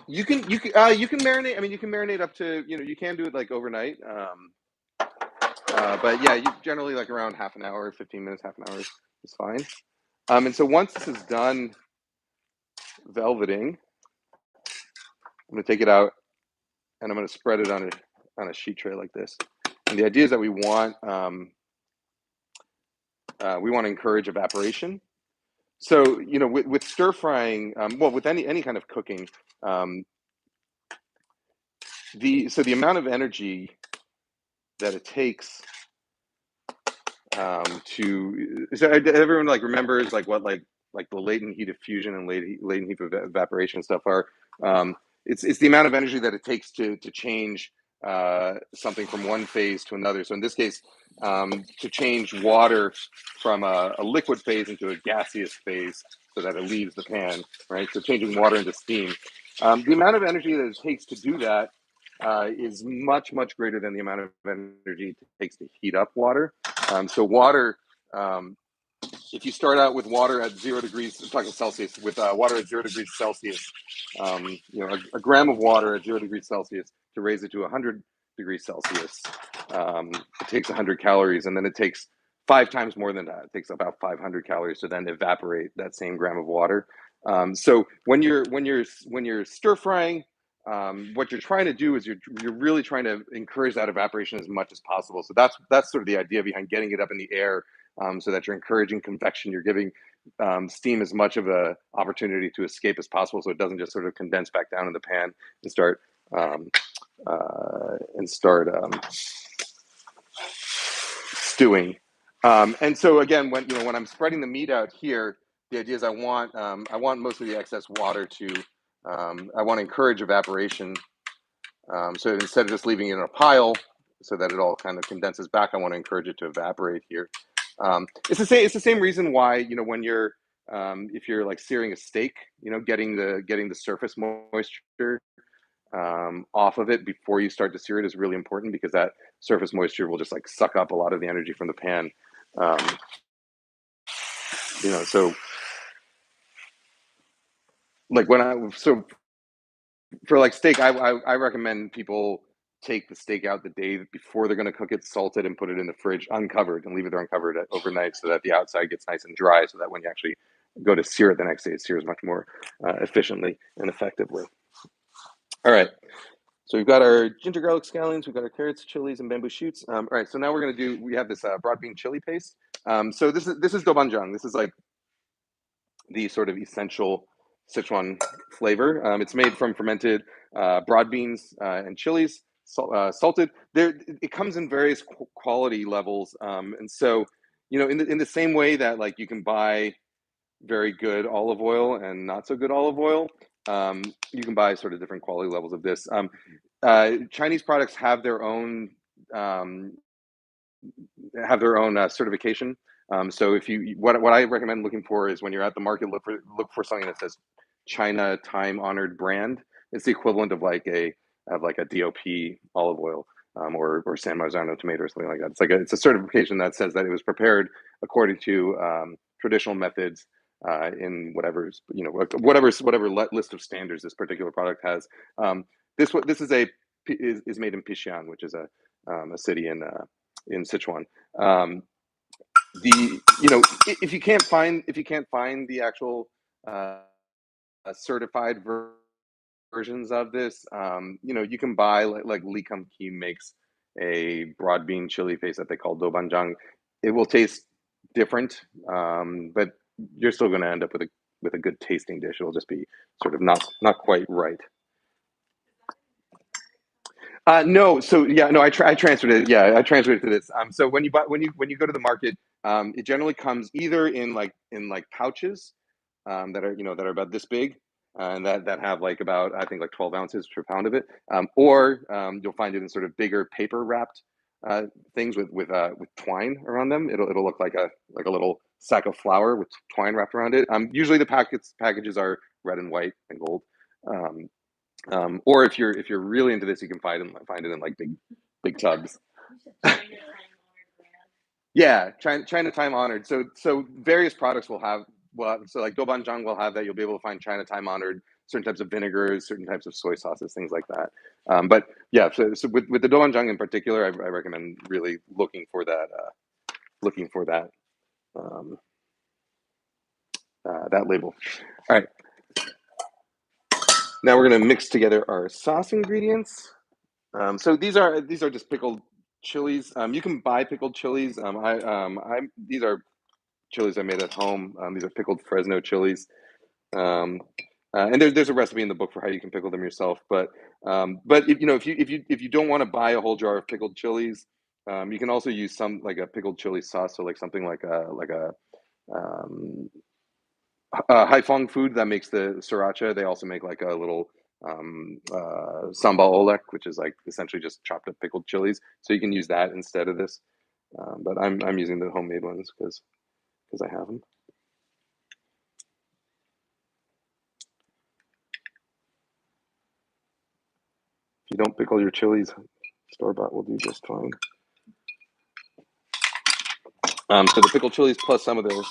You can marinate. I mean, you can marinate up to you can do it like overnight. But yeah, you generally like around half an hour, 15 minutes, half an hour is fine. And so once this is done velveting, I'm going to take it out and I'm going to spread it on a sheet tray like this. And the idea is that we want to encourage evaporation. So with stir frying, with any kind of cooking, the amount of energy that it takes so everyone like remembers like what like the latent heat of fusion and latent heat of evaporation stuff are. It's the amount of energy that it takes to change something from one phase to another. So in this case, to change water from a liquid phase into a gaseous phase so that it leaves the pan, right? So changing water into steam. The amount of energy that it takes to do that is much, much greater than the amount of energy it takes to heat up water. So water, if you start out with water at 0 degrees, I'm talking Celsius, with water at 0 degrees Celsius, a gram of water at 0 degrees Celsius, to raise it to 100 degrees Celsius, it takes 100 calories, and then it takes 5 times more than that. It takes about 500 calories to then evaporate that same gram of water. So when you're stir frying, what you're trying to do is you're really trying to encourage that evaporation as much as possible. So that's sort of the idea behind getting it up in the air, so that you're encouraging convection. You're giving steam as much of a opportunity to escape as possible, so it doesn't just sort of condense back down in the pan and start um, stewing. And so again, when I'm spreading the meat out here, the idea is I want most of the excess water to I want to encourage evaporation. So instead of just leaving it in a pile so that it all kind of condenses back, I want to encourage it to evaporate here. It's the same reason why when you're if you're like searing a steak, getting the surface moisture off of it before you start to sear it is really important, because that surface moisture will just like suck up a lot of the energy from the pan. Um, so like for like steak, I recommend people take the steak out the day before they're going to cook it, salt it, and put it in the fridge uncovered, and leave it there uncovered overnight, so that the outside gets nice and dry, so that when you actually go to sear it the next day, it sears much more efficiently and effectively. All right. So we've got our ginger garlic scallions, we've got our carrots, chilies, and bamboo shoots. All right, so now we have this broad bean chili paste. So this is dobanjang. This is like the sort of essential Sichuan flavor. It's made from fermented broad beans and chilies, salted. It comes in various quality levels, and so in the same way that like you can buy very good olive oil and not so good olive oil, you can buy sort of different quality levels of this. Chinese products um, have their own certification. So if you what I recommend looking for is, when you're at the market, look for something that says China time honored brand. It's the equivalent of like a DOP olive oil, or San Marzano tomato or something like that. It's a certification that says that it was prepared according to traditional methods in whatever list of standards this particular product has. This is made in Pixiang, which is a city in Sichuan. Um, if you can't find the actual certified versions of this, you can buy like Li Kum Ki makes a broad bean chili paste that they call dobanjang. It will taste different, but you're still going to end up with a good tasting dish. It'll just be sort of not quite right. No, so yeah, no, I transferred it. Yeah, I transferred it to this. So when you go to the market, it generally comes either in pouches, that are about this big, and that have like about, I think, like 12 ounces per pound of it, or you'll find it in sort of bigger paper wrapped things with twine around them. It'll look like a little sack of flour with twine wrapped around it. Usually the packages are red and white and gold. Um, or if you're really into this, you can find it in like big tubs. Yeah, China time honored. So various products will have, well, so like dobanjang will have that. You'll be able to find China time honored certain types of vinegars, certain types of soy sauces, things like that. But yeah, so with the dobanjang in particular, I recommend really looking for um, that label. All right, now we're gonna mix together our sauce ingredients. So these are just pickled chilies. You can buy pickled chilies. These are chilies I made at home. These are pickled Fresno chilies. Um, and there's a recipe in the book for how you can pickle them yourself. But if you don't want to buy a whole jar of pickled chilies, you can also use some like a pickled chili sauce. So like something like a um, Haifeng food that makes the sriracha. They also make like a little sambal olek, which is like essentially just chopped up pickled chilies. So you can use that instead of this. But I'm using the homemade ones because I have them. If you don't pickle your chilies, store bought will do just fine. So the pickled chilies plus some of their, I'll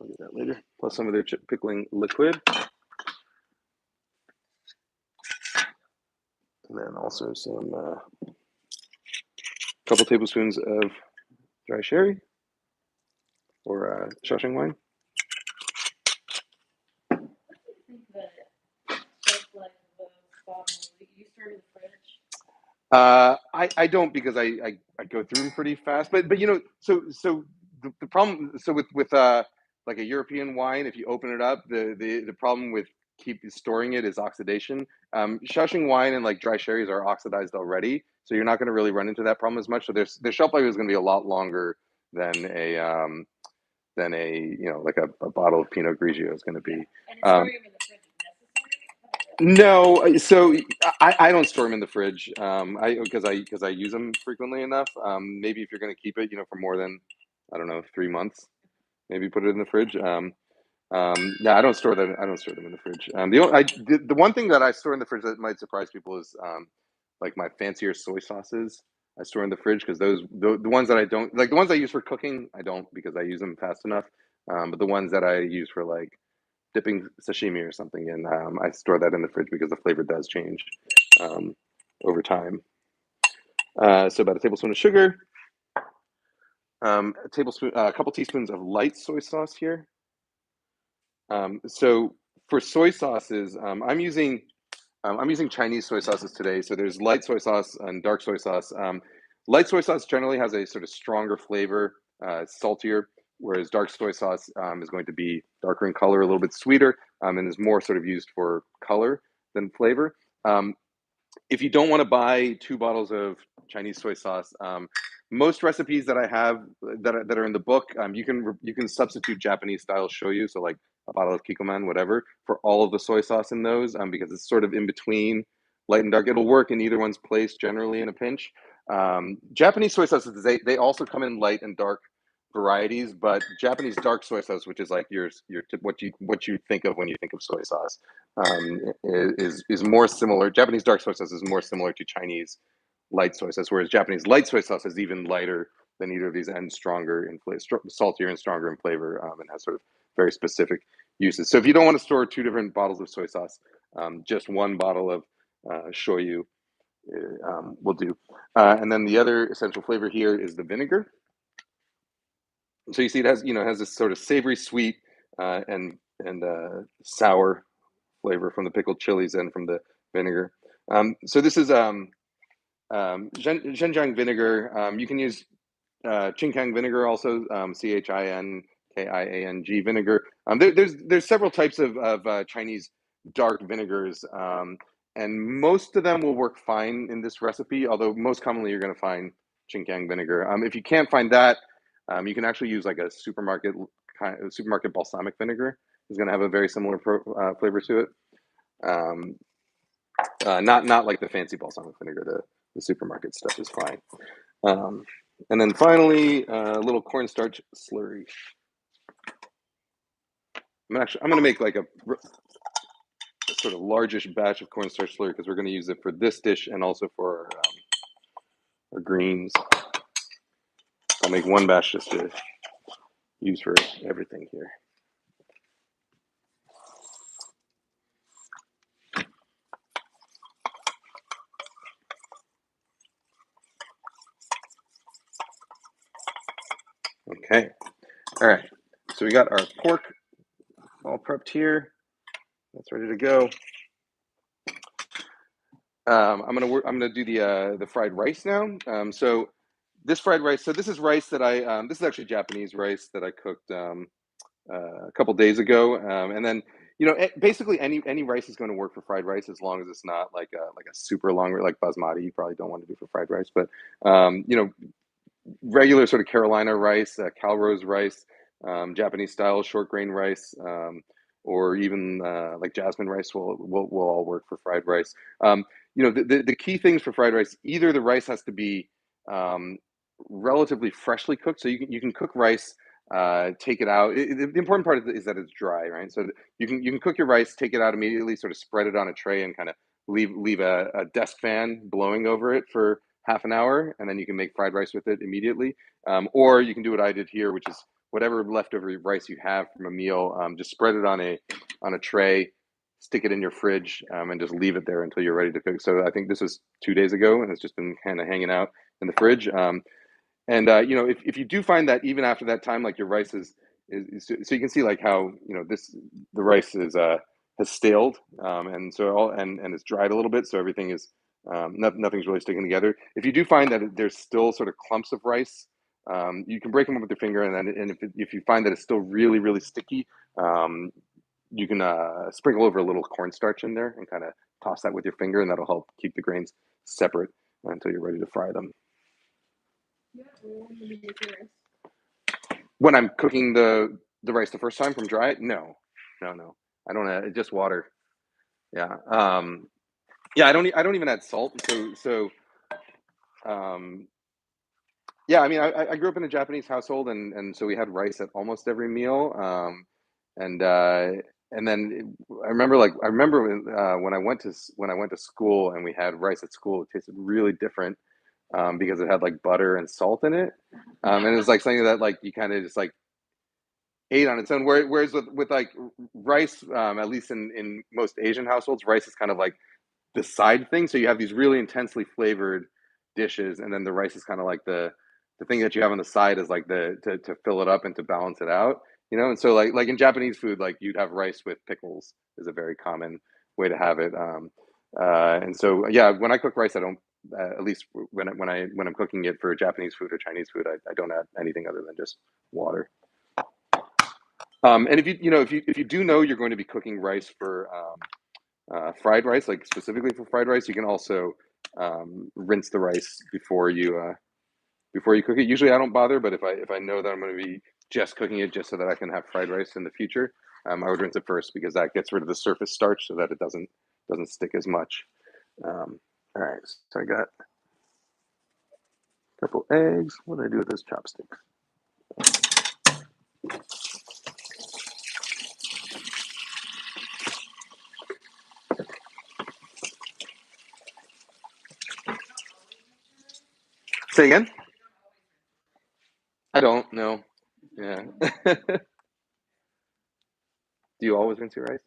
get that later, plus some of their pickling liquid, and then also some couple tablespoons of dry sherry or Shaoxing wine. I don't because I go through them pretty fast. But you know, so the problem with like a European wine, if you open it up, the problem with keep storing it is oxidation. Shushing wine and like dry sherries are oxidized already, so you're not going to really run into that problem as much. So their shelf life is going to be a lot longer than a you know like a bottle of Pinot Grigio is going to be. And Um, storing them in the fridge is necessary? no, so I don't store them in the fridge. I because I use them frequently enough. Maybe if you're going to keep it, you know, for more than I don't know 3 months, maybe put it in the fridge. No, I don't store that. I don't store them in the fridge. The one thing that I store in the fridge that might surprise people is like my fancier soy sauces. I store in the fridge because the ones that I don't like the ones I use for cooking I don't because I use them fast enough. But the ones that I use for like dipping sashimi or something in, I store that in the fridge because the flavor does change um, over time. So about a tablespoon of sugar, a couple teaspoons of light soy sauce here. So for soy sauces, I'm using Chinese soy sauces today. So there's light soy sauce and dark soy sauce. Light soy sauce generally has a sort of stronger flavor, saltier, whereas dark soy sauce is going to be darker in color, a little bit sweeter, and is more sort of used for color than flavor. Um, if you don't want to buy 2 bottles of Chinese soy sauce, most recipes that I have that are in the book, you can substitute Japanese style shoyu, so like a bottle of Kikkoman, whatever, for all of the soy sauce in those, because it's sort of in between light and dark. It'll work in either one's place generally in a pinch. Japanese soy sauces they also come in light and dark varieties, but Japanese dark soy sauce, which is like what you think of when you think of soy sauce, is more similar. Japanese dark soy sauce is more similar to Chinese light soy sauce, whereas Japanese light soy sauce is even lighter than either of these and stronger in flavor, saltier and stronger in flavor, and has sort of very specific uses. So if you don't want to store 2 different bottles of soy sauce, just 1 bottle of shoyu will do. And then the other essential flavor here is the vinegar. So you see, it has this sort of savory, sweet, and sour flavor from the pickled chilies and from the vinegar. So this is Zhenjiang vinegar. You can use Chinkang vinegar also, Chinkiang vinegar. There's several types of Chinese dark vinegars, and most of them will work fine in this recipe. Although most commonly you're going to find Chinkang vinegar. If you can't find that, you can actually use like a supermarket balsamic vinegar. Is going to have a very similar flavor to it. Um, not like the fancy balsamic vinegar. The supermarket stuff is fine. Um, and then finally, a little cornstarch slurry. I'm going to make like a sort of largish batch of cornstarch slurry because we're going to use it for this dish and also for our greens. I'll make one batch just to use for everything here. Okay. All right. So we got our pork all prepped here. That's ready to go. I'm gonna do the fried rice now. So this fried rice. So this is rice that this is actually Japanese rice that I cooked a couple days ago. And then basically any rice is going to work for fried rice as long as it's not like a super long like basmati. You probably don't want to do for fried rice, but regular sort of Carolina rice, Calrose rice, Japanese style short grain rice, or even like jasmine rice will all work for fried rice. The key things for fried rice, either the rice has to be relatively freshly cooked, so you can cook rice. Take it out. The important part is that it's dry, right? So you can cook your rice, take it out immediately, sort of spread it on a tray, and kind of leave a desk fan blowing over it for half an hour, and then you can make fried rice with it immediately. Or you can do what I did here, which is whatever leftover rice you have from a meal, just spread it on a tray, stick it in your fridge, and just leave it there until you're ready to cook. So I think this was 2 days ago, and it's just been kind of hanging out in the fridge. And if you do find that even after that time, like your rice is so you can see like how the rice is has staled, and so and it's dried a little bit, so everything is Nothing's really sticking together. If you do find that there's still sort of clumps of rice, you can break them up with your finger, and if you find that it's still really really sticky, um, you can sprinkle over a little cornstarch in there and kind of toss that with your finger, and that'll help keep the grains separate until you're ready to fry them. Yeah, when you make your rice. When I'm cooking the rice the first time from dry, no. I don't add just water. Yeah. Yeah, I don't even add salt. Um, yeah, I mean, I grew up in a Japanese household, and so we had rice at almost every meal. And and then I remember when I went to school and we had rice at school, it tasted really different because it had like butter and salt in it, and it was like something that like you kind of just like ate on its own. Whereas with like rice, at least in most Asian households, rice is kind of like the side thing. So you have these really intensely flavored dishes, and then the rice is kind of like the thing that you have on the side is like the to fill it up and to balance it out. And so like in Japanese food, like you'd have rice with pickles is a very common way to have it. And so yeah, when I cook rice, I don't at least when I'm cooking it for Japanese food or Chinese food, I don't add anything other than just water. And if you do know you're going to be cooking rice for fried rice, like specifically for fried rice, you can also rinse the rice before you cook it. Usually, I don't bother, but if I know that I'm going to be just cooking it just so that I can have fried rice in the future, I would rinse it first because that gets rid of the surface starch so that it doesn't stick as much. All right, so I got a couple eggs. What do I do with those chopsticks? Say again? I don't know. Yeah. Do you always rinse your rice?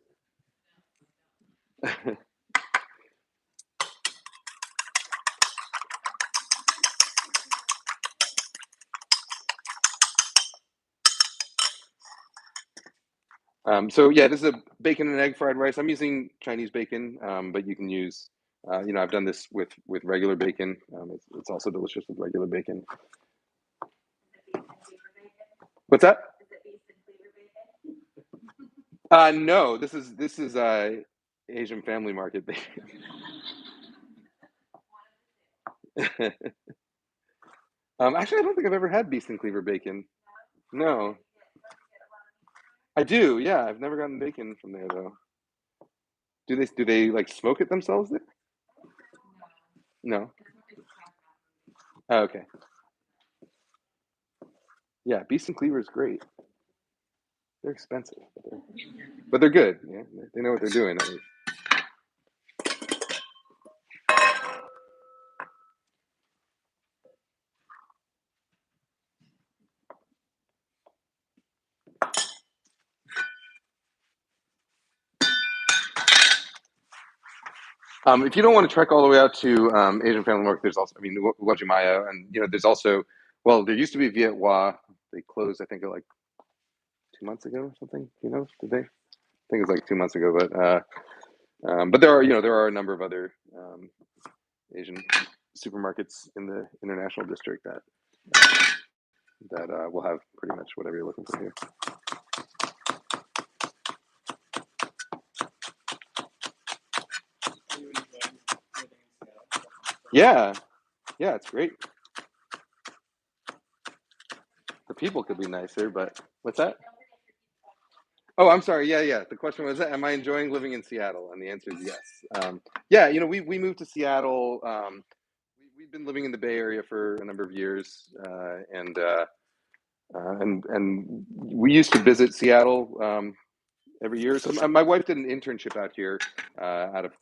So yeah, this is a bacon and egg fried rice. I'm using Chinese bacon, but you can use, I've done this with regular bacon. It's also delicious with regular bacon. What's that? No, this is Asian Family Market bacon. Actually, I don't think I've ever had beef and cleaver bacon. No, I do. Yeah, I've never gotten bacon from there though. Do they like smoke it themselves there? No. Oh, okay. Yeah, beef and cleaver is great. They're expensive, but they're good. Yeah, they know what they're doing. At least. If you don't want to trek all the way out to Asian Family Market, there's also, I mean, Wajimaya, and there's also, well, there used to be Viet Hoa. They closed, I think, like 2 months ago or something. Did they? I think it was like 2 months ago, but there are a number of other Asian supermarkets in the international district that will have pretty much whatever you're looking for here. Yeah, yeah, it's great. The people could be nicer, but what's that? Oh, I'm sorry. Yeah, yeah. The question was, am I enjoying living in Seattle? And the answer is yes. Yeah, we moved to Seattle. We've been living in the Bay Area for a number of years, and we used to visit Seattle every year. So my wife did an internship out here out of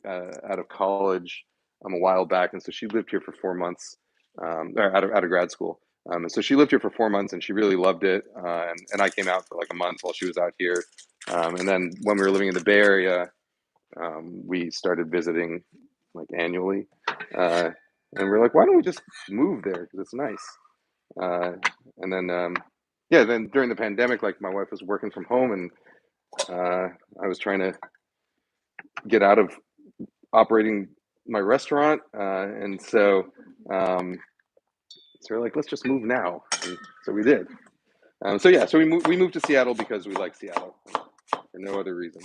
college a while back, and so she lived here for 4 months, or out of grad school. And so she lived here for 4 months, and she really loved it. And I came out for like a month while she was out here. And then when we were living in the Bay Area, we started visiting like annually. Uh, and we're like, why don't we just move there? Because it's nice. Uh, and then, yeah, then during the pandemic, like my wife was working from home, and I was trying to get out of operating my restaurant, and so we're like, let's just move now. And so we did. So yeah, so we moved to Seattle because we like Seattle for no other reason.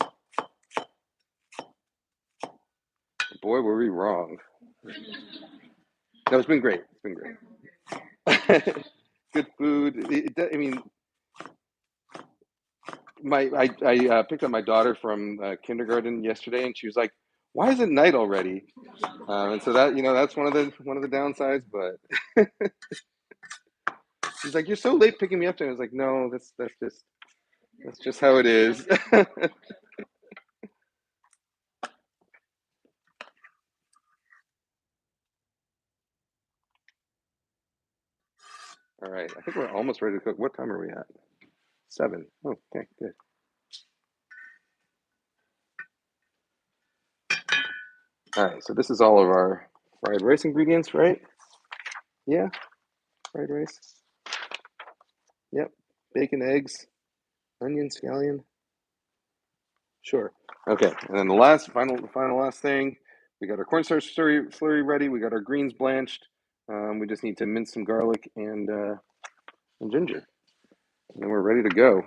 Boy, were we wrong. No, it's been great. It's been great. Good food. I mean, I picked up my daughter from kindergarten yesterday, and she was like, "Why is it night already?" And so that that's one of the downsides. But she's like, "You're so late picking me up," and I was like, "No, that's just how it is." All right, I think we're almost ready to cook. What time are we at? 7. Oh, okay, good. All right, so this is all of our fried rice ingredients, right? Yeah, fried rice. Yep, bacon, eggs, onion, scallion. Sure. Okay, and then the last thing, we got our cornstarch slurry ready. We got our greens blanched. We just need to mince some garlic and ginger, and then we're ready to go. Is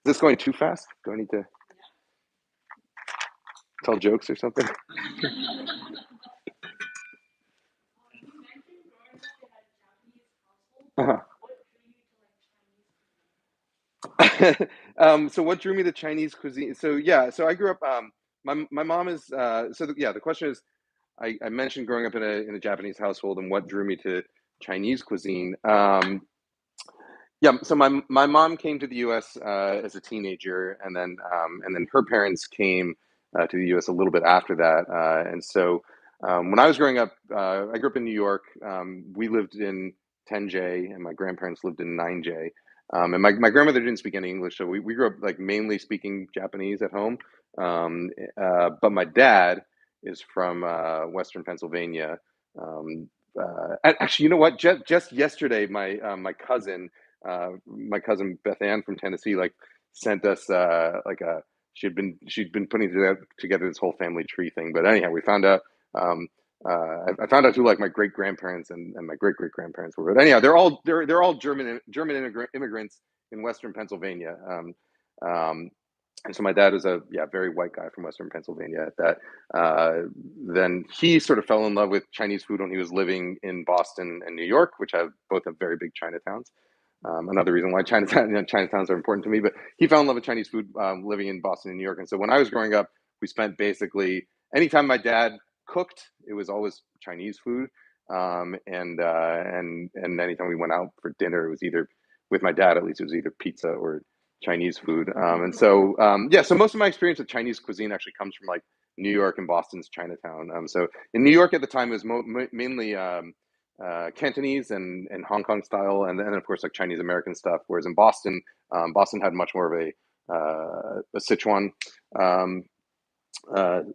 this going too fast? Do I need to tell jokes or something? Uh-huh. So what drew me to Chinese cuisine? So yeah, so I grew up. My mom is. Yeah, the question is, I mentioned growing up in a Japanese household and what drew me to Chinese cuisine. Yeah, so my mom came to the U.S. As a teenager, and then her parents came to the U.S. a little bit after that. And so when I was growing up, I grew up in New York. We lived in 10J, and my grandparents lived in 9J. And my grandmother didn't speak any English, so we grew up like mainly speaking Japanese at home. But my dad is from Western Pennsylvania. Actually, you know what? Just yesterday, my cousin Beth Ann from Tennessee like sent us like a she'd been putting together this whole family tree thing. But anyhow, we found out um, I found out who like my great grandparents and my great great grandparents were. But anyhow, they're all German immigrants in Western Pennsylvania. And so my dad was a very white guy from Western Pennsylvania at that. Then he sort of fell in love with Chinese food when he was living in Boston and New York, which both have very big Chinatowns. Another reason why Chinatowns are important to me. But he fell in love with Chinese food living in Boston and New York. And so when I was growing up, we spent basically anytime my dad cooked, it was always Chinese food. And anytime we went out for dinner, it was either with my dad, at least it was either pizza or Chinese food. So most of my experience with Chinese cuisine actually comes from like New York and Boston's Chinatown. So in New York at the time, it was mainly Cantonese and Hong Kong style, and then of course like Chinese American stuff. Whereas in Boston, Boston had much more of a um,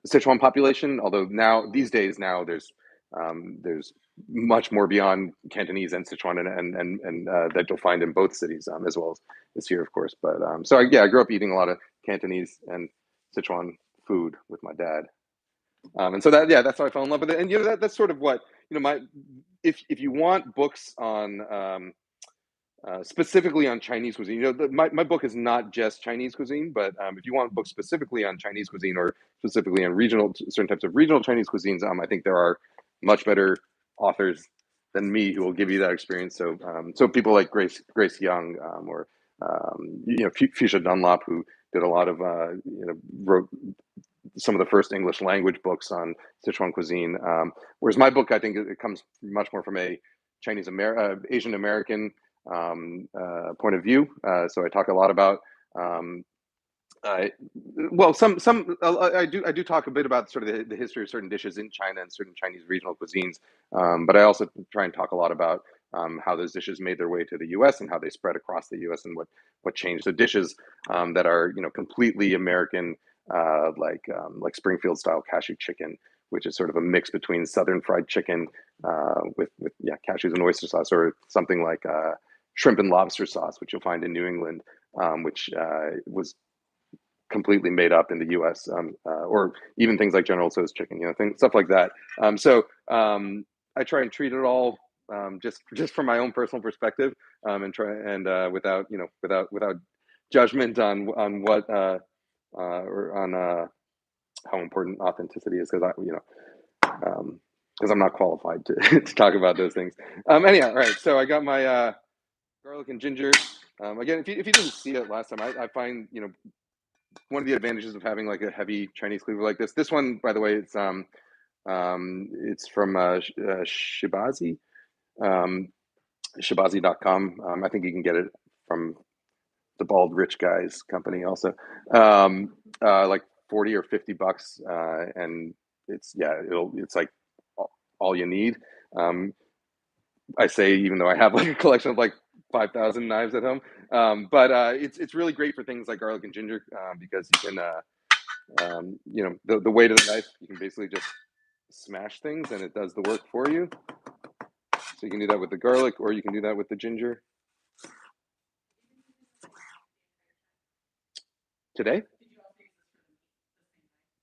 Sichuan population. Although these days there's much more beyond Cantonese and Sichuan and that you'll find in both cities as well as here, of course. But I grew up eating a lot of Cantonese and Sichuan food with my dad. And so that's how I fell in love with it. And that's sort of what my if you want books on specifically on Chinese cuisine, my book is not just Chinese cuisine, but if you want books specifically on Chinese cuisine or specifically on certain types of regional Chinese cuisines, I think there are much better authors than me who will give you that experience. So people like Grace Young or Fuchsia Dunlop, who did a lot of wrote some of the first English language books on Sichuan cuisine. Whereas my book, I think it comes much more from a Asian American point of view. So I talk a lot about I do talk a bit about sort of the history of certain dishes in China and certain Chinese regional cuisines, but I also try and talk a lot about how those dishes made their way to the U.S. and how they spread across the U.S. and what changed. So dishes that are completely American, like Springfield style cashew chicken, which is sort of a mix between Southern fried chicken with cashews and oyster sauce, or something like shrimp and lobster sauce, which you'll find in New England, which was completely made up in the U.S. Or even things like General Tso's chicken, stuff like that. I try and treat it all just from my own personal perspective, and try and without judgment on what or on how important authenticity is, because I'm not qualified to, to talk about those things. Anyhow, all right. So I got my garlic and ginger. Again, if you didn't see it last time, I find one of the advantages of having like a heavy Chinese cleaver like this. This one, by the way, it's from Shibazi, Shibazi.com. I think you can get it from the Bald Rich Guys company also. Like 40 or 50 bucks, and it's like all you need. I say, even though I have like a collection of like 5,000 knives at home, but it's really great for things like garlic and ginger, because you can the weight of the knife, you can basically just smash things and it does the work for you. So you can do that with the garlic, or you can do that with the ginger. Today?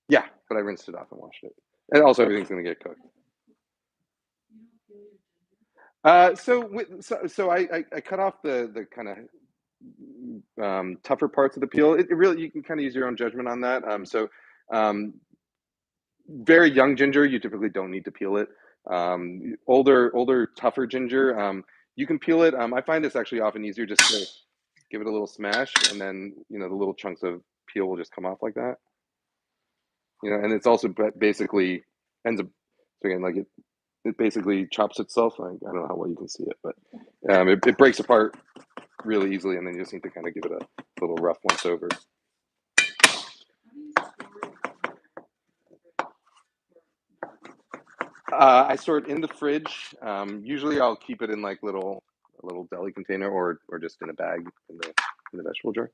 Yeah, but I rinsed it off and washed it. And also everything's going to get cooked. So I cut off the kind of tougher parts of the peel. It really, you can kind of use your own judgment on that. Um, very young ginger, you typically don't need to peel it. Older, tougher ginger, you can peel it. I find it's actually often easier just to give it a little smash, and then the little chunks of peel will just come off like that. And it's also basically ends up, so again, like it basically chops itself. I don't know how well you can see it, but it breaks apart really easily, and then you just need to kind of give it a little rough once over. I store it in the fridge. Usually, I'll keep it in like a little deli container, or just in a bag in the vegetable jar.